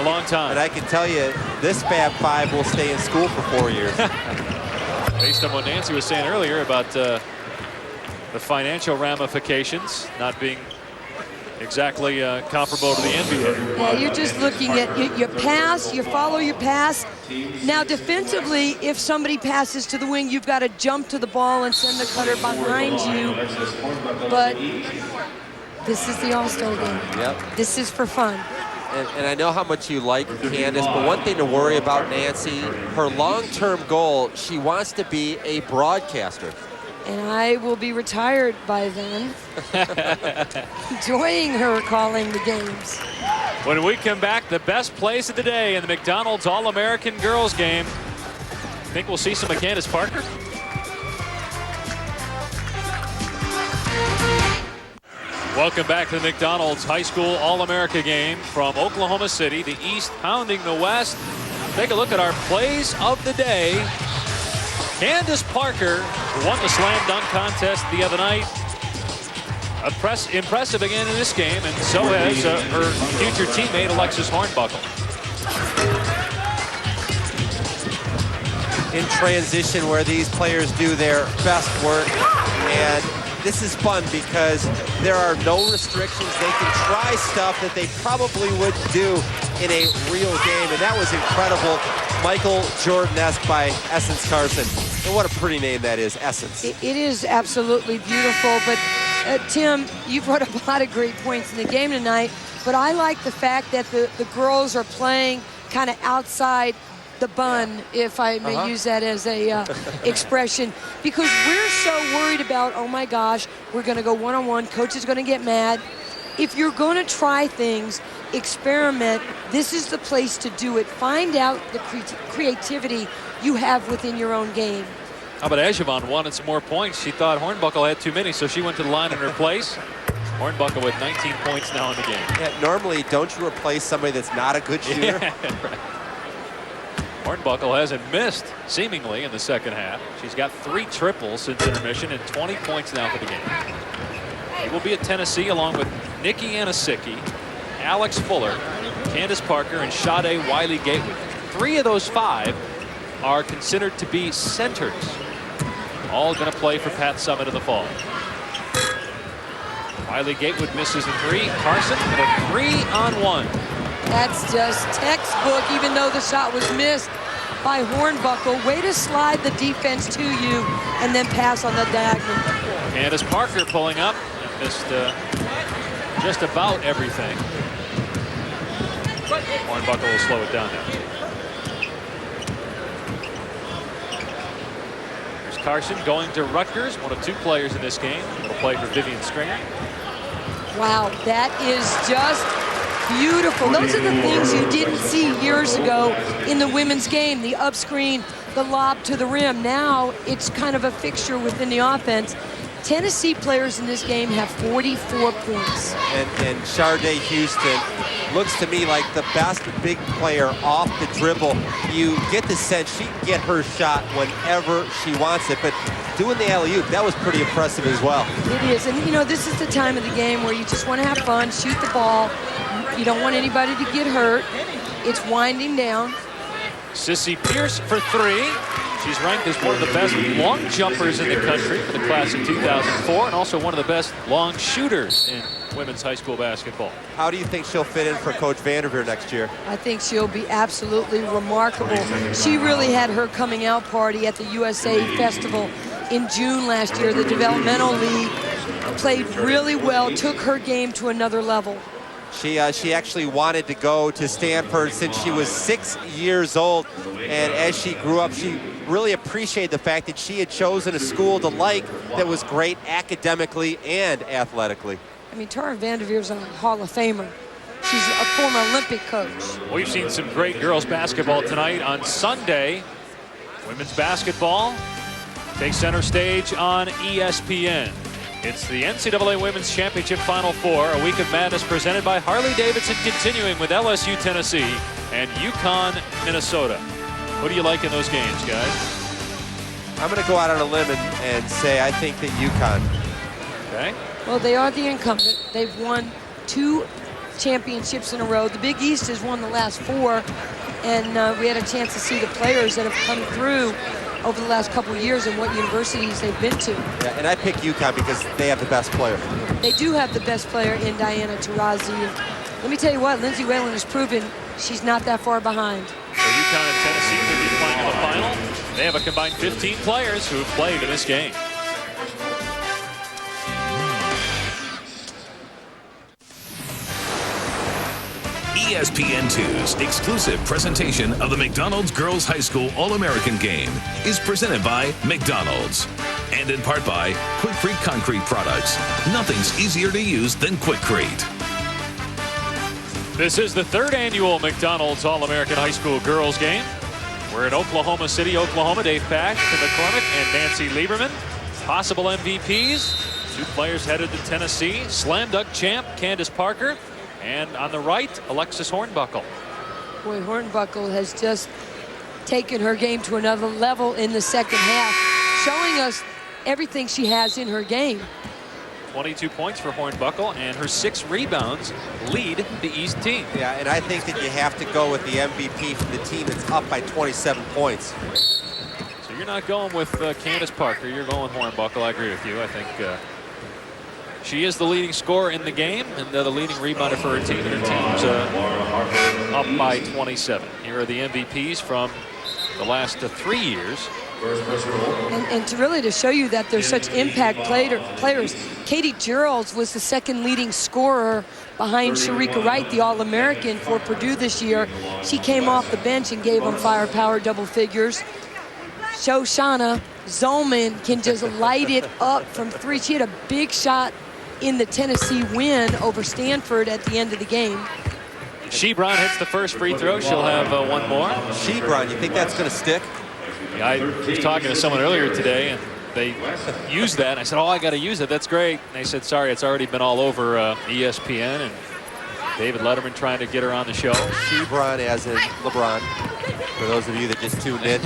a long time. And I can tell you, this Fab Five will stay in school for 4 years. Based on what Nancy was saying earlier about the financial ramifications not being exactly comparable to the NBA. Yeah, you're just looking at your pass, you follow your pass. Now defensively, if somebody passes to the wing, you've got to jump to the ball and send the cutter behind you. But this is the All-Star game. Yep. This is for fun. And I know how much you like Candace, but one thing to worry about Nancy, her long-term goal, she wants to be a broadcaster. And I will be retired by then. Enjoying her calling the games. When we come back, the best plays of the day in the McDonald's All-American Girls game. Think we'll see some of Candace Parker? Welcome back to the McDonald's High School All-America game from Oklahoma City. The East pounding the West. Take a look at our plays of the day. Candace Parker, who won the slam dunk contest the other night. Impressive again in this game, and so has her future teammate, Alexis Hornbuckle. In transition, where these players do their best work, and this is fun because there are no restrictions. They can try stuff that they probably wouldn't do in a real game, and that was incredible. Michael Jordan-esque by Essence Carson. And what a pretty name that is, Essence. It is absolutely beautiful, but Tim, you brought up a lot of great points in the game tonight, but I like the fact that the girls are playing kind of outside the bun, if I may use that as a expression, because we're so worried about, oh my gosh, we're going to go one-on-one, coach is going to get mad. If you're going to try things, experiment, this is the place to do it. Find out the creativity you have within your own game. How about Ejevon wanted some more points? She thought Hornbuckle had too many, so she went to the line in her place. Hornbuckle with 19 points now in the game. Yeah, normally, don't you replace somebody that's not a good shooter? Yeah, right. Hornbuckle hasn't missed, seemingly, in the second half. She's got 3 triples since intermission and 20 points now for the game. It will be at Tennessee along with Nikki Anasicki, Alex Fuller, Candace Parker, and Sade Wiley-Gatewood. 3 of those 5 are considered to be centers. All going to play for Pat Summit in the fall. Wiley-Gatewood misses a 3. Carson with a 3-on-1. That's just textbook, even though the shot was missed by Hornbuckle. Way to slide the defense to you and then pass on the diagonal. Candace Parker pulling up and missed just about everything. Hornbuckle will slow it down now. Here's Carson going to Rutgers, one of 2 players in this game. It'll play for Vivian Stringer. Wow, that is just beautiful. Those are the things you didn't see years ago in the women's game, the up screen, the lob to the rim. Now it's kind of a fixture within the offense. Tennessee players in this game have 44 points. And Sharday Houston looks to me like the best big player off the dribble. You get the sense she can get her shot whenever she wants it, but doing the alley-oop, that was pretty impressive as well. It is, and you know, this is the time of the game where you just want to have fun, shoot the ball. You don't want anybody to get hurt. It's winding down. Sissy Pierce for three. She's ranked as one of the best long jumpers in the country for the class of 2004, and also one of the best long shooters in women's high school basketball. How do you think she'll fit in for Coach Vanderveer next year? I think she'll be absolutely remarkable. She really had her coming out party at the USA Festival in June last year. The developmental league played really well, took her game to another level. She actually wanted to go to Stanford since she was 6 years old, and as she grew up, she really appreciated the fact that she had chosen a school to like that was great academically and athletically. I mean, Tara Vanderveer's a Hall of Famer. She's a former Olympic coach. We've seen some great girls basketball tonight. On Sunday, women's basketball takes center stage on ESPN. It's the NCAA Women's Championship Final Four, a week of madness presented by Harley-Davidson, continuing with LSU Tennessee and UConn Minnesota. Who do you like in those games, guys? I'm going to go out on a limb and say I think that UConn. Okay. Well, they are the incumbent. They've won 2 championships in a row. The Big East has won the last 4, and we had a chance to see the players that have come through over the last couple of years and what universities they've been to. Yeah, and I pick UConn because they have the best player. They do have the best player in Diana Taurasi. Let me tell you what, Lindsay Whalen has proven she's not that far behind. So UConn and Tennessee will be playing in the final. They have a combined 15 players who have played in this game. ESPN2's exclusive presentation of the McDonald's Girls High School All-American Game is presented by McDonald's and in part by Quikrete Concrete Products. Nothing's easier to use than Quikrete. This is the 3rd annual McDonald's All-American High School Girls Game. We're in Oklahoma City, Oklahoma. Dave Pasch, McCormick and Nancy Lieberman. Possible MVPs. 2 players headed to Tennessee. Slam dunk champ Candace Parker. And on the right, Alexis Hornbuckle. Boy, Hornbuckle has just taken her game to another level in the second half, showing us everything she has in her game. 22 points for Hornbuckle, and her 6 rebounds lead the East team. Yeah, and I think that you have to go with the MVP for the team that's up by 27 points. So you're not going with Candace Parker, you're going with Hornbuckle. I agree with you. I think she is the leading scorer in the game and the leading rebounder for her team. And her team's up by 27. Here are the MVPs from the last 3 years. And to show you that there's such impact players, Katie Geralds was the 2nd leading scorer behind Sharika Wright, the All-American for Purdue this year. She came off the bench and gave them firepower, double figures. Shoshana Zolman can just light it up from 3. She had a big shot in the Tennessee win over Stanford at the end of the game. Shebron hits the first free throw. She'll have one more. Shebron, you think that's going to stick? Yeah, I was talking to someone earlier today, and they used that. And I said, oh, I got to use it. That's great. And they said, sorry, it's already been all over ESPN. And David Letterman trying to get her on the show. Shebron as in LeBron, for those of you that just tuned in.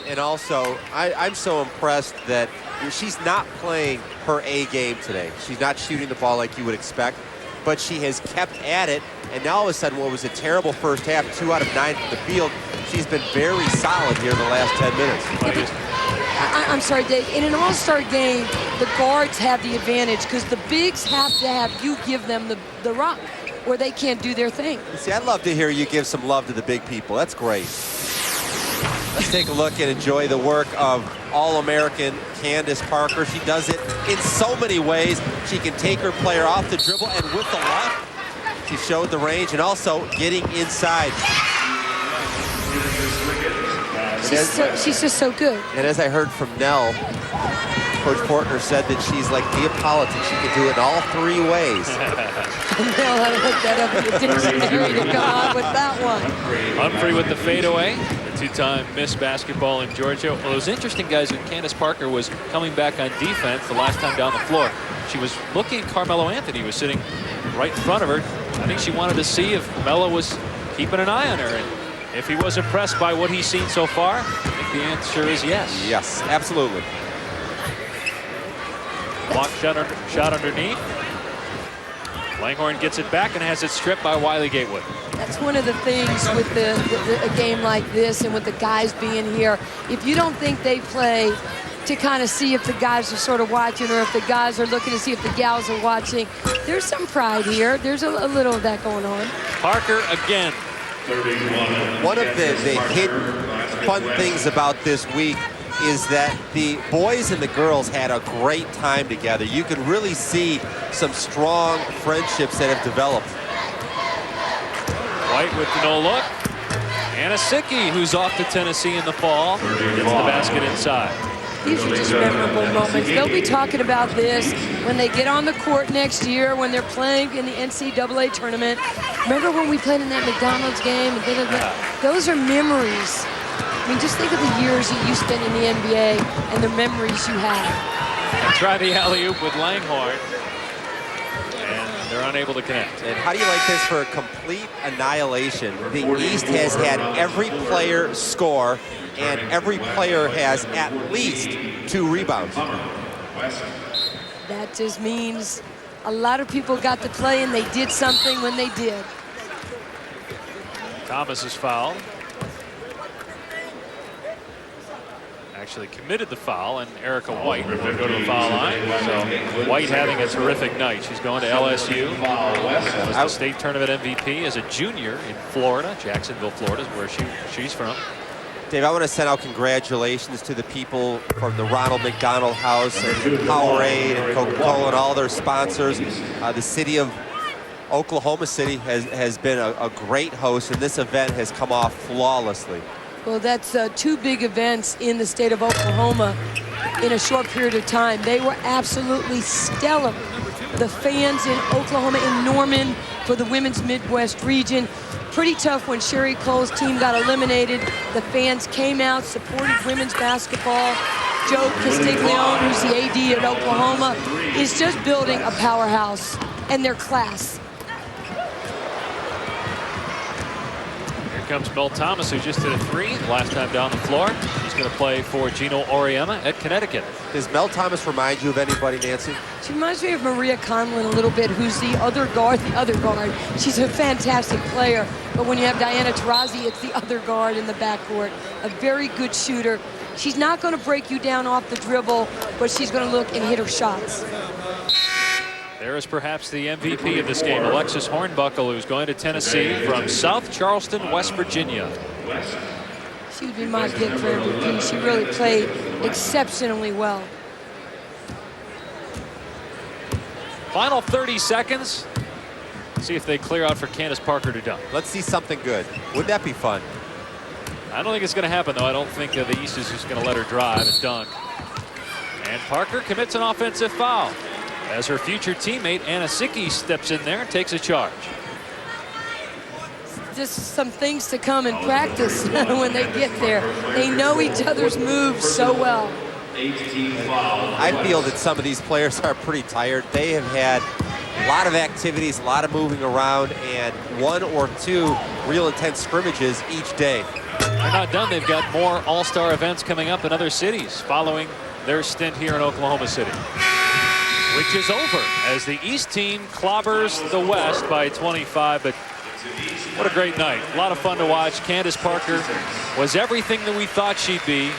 and also, I'm so impressed that she's not playing her A game today. She's not shooting the ball like you would expect, but she has kept at it. And now all of a sudden, what was a terrible first half, 2 out of 9 from the field, she's been very solid here in the last 10 minutes. I'm sorry, Dave. In an all-star game, the guards have the advantage because the bigs have to have you give them the rock, or they can't do their thing. See, I'd love to hear you give some love to the big people. That's great. Let's take a look and enjoy the work of All-American Candace Parker. She does it in so many ways. She can take her player off the dribble, and with the left, she showed the range and also getting inside. She's just so good. And as I heard from Nell, Coach Fortner said that she's like Neapolitan. She can do it in all 3 ways. They'll have to look that up in the dictionary to come up with that one. Humphrey with the fadeaway. The 2-time Miss Basketball in Georgia. Well, it was interesting, guys, when Candace Parker was coming back on defense the last time down the floor. She was looking, Carmelo Anthony was sitting right in front of her. I think she wanted to see if Melo was keeping an eye on her. And if he was impressed by what he's seen so far, I think the answer is yes. Yes, absolutely. Block shot underneath. Langhorne gets it back and has it stripped by Wiley Gatewood. That's one of the things with a game like this and with the guys being here. If you don't think they play to kind of see if the guys are sort of watching or if the guys are looking to see if the gals are watching, there's some pride here. There's a little of that going on. Parker again. One of the hidden fun things about this week is that the boys and the girls had a great time together. You can really see some strong friendships that have developed. White with the no look. Anasicki, who's off to Tennessee in the fall, gets the basket inside. These are just memorable moments. They'll be talking about this when they get on the court next year, when they're playing in the NCAA tournament. Remember when we played in that McDonald's game? Those are memories. I mean, just think of the years that you spent in the NBA and the memories you have. And try the alley-oop with Langhorne. And they're unable to connect. And how do you like this for a complete annihilation? The East has had every player score, and every player has at least 2 rebounds. That just means a lot of people got to play, and they did something when they did. Thomas is fouled. Actually committed the foul, and Erica White will go to the foul line. So White having a terrific night. She's going to LSU. Was the state tournament MVP as a junior in Florida. Jacksonville, Florida is where she's from. Dave, I want to send out congratulations to the people from the Ronald McDonald House and Powerade and Coca-Cola and all their sponsors. The city of Oklahoma City has been a great host, and this event has come off flawlessly. Well, that's 2 big events in the state of Oklahoma in a short period of time. They were absolutely stellar. The fans in Oklahoma, in Norman, for the women's Midwest region. Pretty tough when Sherry Cole's team got eliminated. The fans came out, supported women's basketball. Joe Castiglione, who's the AD at Oklahoma, is just building a powerhouse, and their class. Comes Mel Thomas, who just hit a 3 last time down the floor. He's going to play for Gino Auriemma at Connecticut. Does Mel Thomas remind you of anybody, Nancy? She reminds me of Maria Conlon a little bit, who's the other guard. She's a fantastic player, but when you have Diana Taurasi, it's the other guard in the backcourt. A very good shooter. She's not going to break you down off the dribble, but she's going to look and hit her shots. There is perhaps the MVP of this game, Alexis Hornbuckle, who's going to Tennessee from South Charleston, West Virginia. She would be my pick for MVP. She really played exceptionally well. Final 30 seconds. See if they clear out for Candace Parker to dunk. Let's see something good. Wouldn't that be fun? I don't think it's going to happen, though. I don't think the East is just going to let her drive and dunk. And Parker commits an offensive foul as her future teammate Anasicki steps in there and takes a charge. Just some things to come in practice when they get there. They know each other's moves so well. I feel that some of these players are pretty tired. They have had a lot of activities, a lot of moving around, and 1 or 2 real intense scrimmages each day. They're not done. They've got more all-star events coming up in other cities following their stint here in Oklahoma City, which is over as the East team clobbers the West by 25. But what a great night. A lot of fun to watch. Candace Parker was everything that we thought she'd be.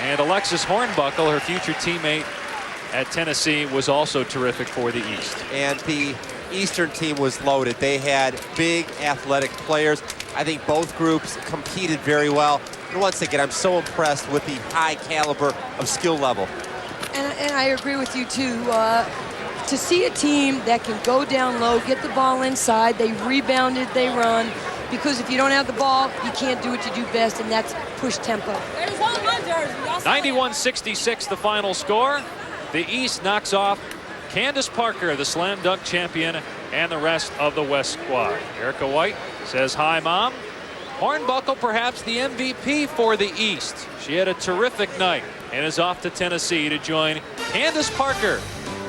And Alexis Hornbuckle, her future teammate at Tennessee, was also terrific for the East. And the Eastern team was loaded. They had big athletic players. I think both groups competed very well. And once again, I'm so impressed with the high caliber of skill level. And I agree with you, too. To see a team that can go down low, get the ball inside, they rebounded, they run, because if you don't have the ball, you can't do what you do best, and that's push tempo. 91-66 the final score. the East knocks off Candace Parker, the slam dunk champion, and the rest of the West squad. Erica White says, "Hi, Mom." Hornbuckle, perhaps the MVP for the East. She had a terrific night and is off to Tennessee to join Candace Parker.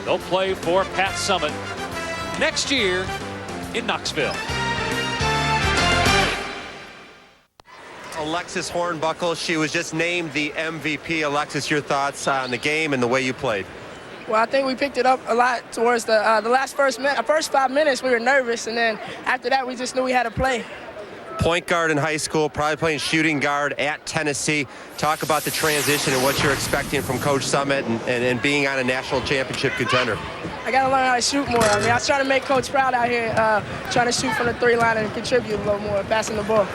They'll play for Pat Summitt next year in Knoxville. Alexis Hornbuckle, she was just named the MVP. Alexis, your thoughts on the game and the way you played? Well, I think we picked it up a lot towards the first 5 minutes. We were nervous, and then after that, we just knew we had to play. Point guard in high school, probably playing shooting guard at Tennessee. Talk about the transition and what you're expecting from Coach Summitt and being on a national championship contender. I got to learn how to shoot more. I mean, I was trying to make Coach proud out here, trying to shoot from the three-line and contribute a little more, passing the ball.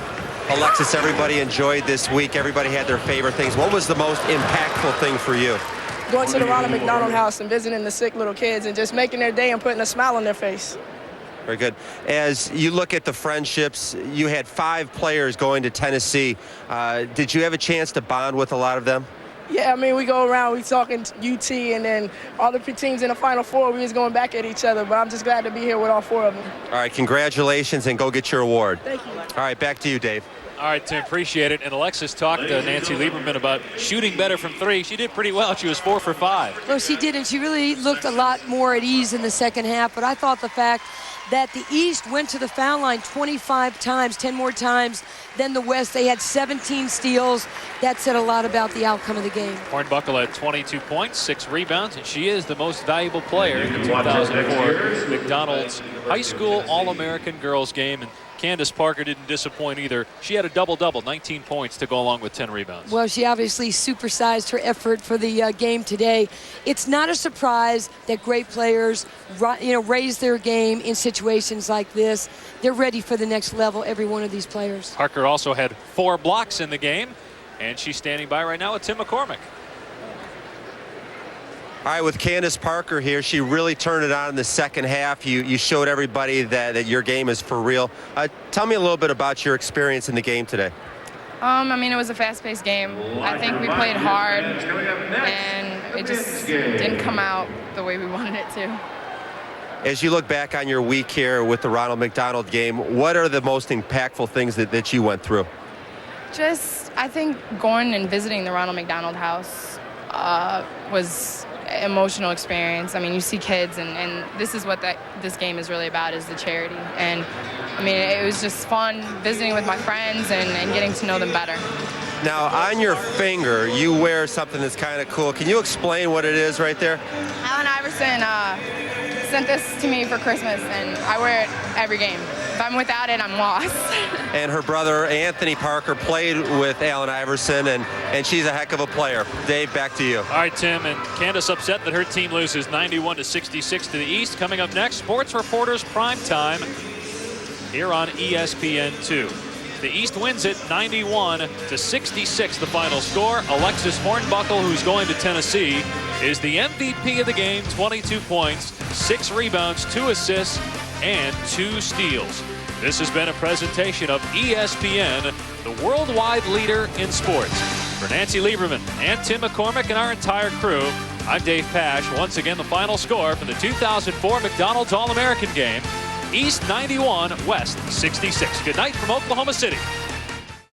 Alexis, everybody enjoyed this week. Everybody had their favorite things. What was the most impactful thing for you? Going to the Ronald McDonald House and visiting the sick little kids and just making their day and putting a smile on their face. Very good. As you look at the friendships, you had 5 players going to Tennessee. Did you have a chance to bond with a lot of them? Yeah, I mean, we go around, we talking UT, and then all the teams in the Final Four, we was going back at each other, but I'm just glad to be here with all 4 of them. All right, congratulations, and go get your award. Thank you. All right, back to you, Dave. All right, Tim, appreciate it. And Alexis talked to Nancy Lieberman about shooting better from 3. She did pretty well. She was 4 for 5. Well, she did, and she really looked a lot more at ease in the second half. But I thought the fact that the East went to the foul line 25 times, 10 more times than the West. They had 17 steals. That said a lot about the outcome of the game. Hornbuckle had 22 points, 6 rebounds, and she is the most valuable player in the 2004 McDonald's High School All-American Girls game. And Candace Parker didn't disappoint either. She had a double-double, 19 points to go along with 10 rebounds. Well, she obviously supersized her effort for the game today. It's not a surprise that great players, raise their game in situations like this. They're ready for the next level, every one of these players. Parker also had 4 blocks in the game, and she's standing by right now with Tim McCormick. All right, with Candace Parker here, she really turned it on in the second half. You showed everybody that your game is for real. Tell me a little bit about your experience in the game today. I mean, it was a fast-paced game. I think we played hard, and it just didn't come out the way we wanted it to. As you look back on your week here with the Ronald McDonald game, what are the most impactful things that you went through? Just, I think going and visiting the Ronald McDonald House was emotional experience. I mean, you see kids, and this is what this game is really about, is the charity. And I mean, it was just fun visiting with my friends and getting to know them better. Now, on your finger, you wear something that's kind of cool. Can you explain what it is right there? Allen Iverson sent this to me for Christmas, and I wear it every game. If I'm without it, I'm lost. And her brother, Anthony Parker, played with Allen Iverson, and she's a heck of a player. Dave, back to you. All right, Tim, and Candace upset that her team loses 91-66 to the East. Coming up next, Sports Reporters Prime Time here on ESPN2. The East wins it 91-66, the final score. Alexis Hornbuckle, who's going to Tennessee, is the MVP of the game. 22 points, 6 rebounds, 2 assists, and 2 steals. This has been a presentation of ESPN, the worldwide leader in sports. For Nancy Lieberman and Tim McCormick and our entire crew, I'm Dave Pasch. Once again, the final score from the 2004 McDonald's All-American game. East 91, West 66. Good night from Oklahoma City.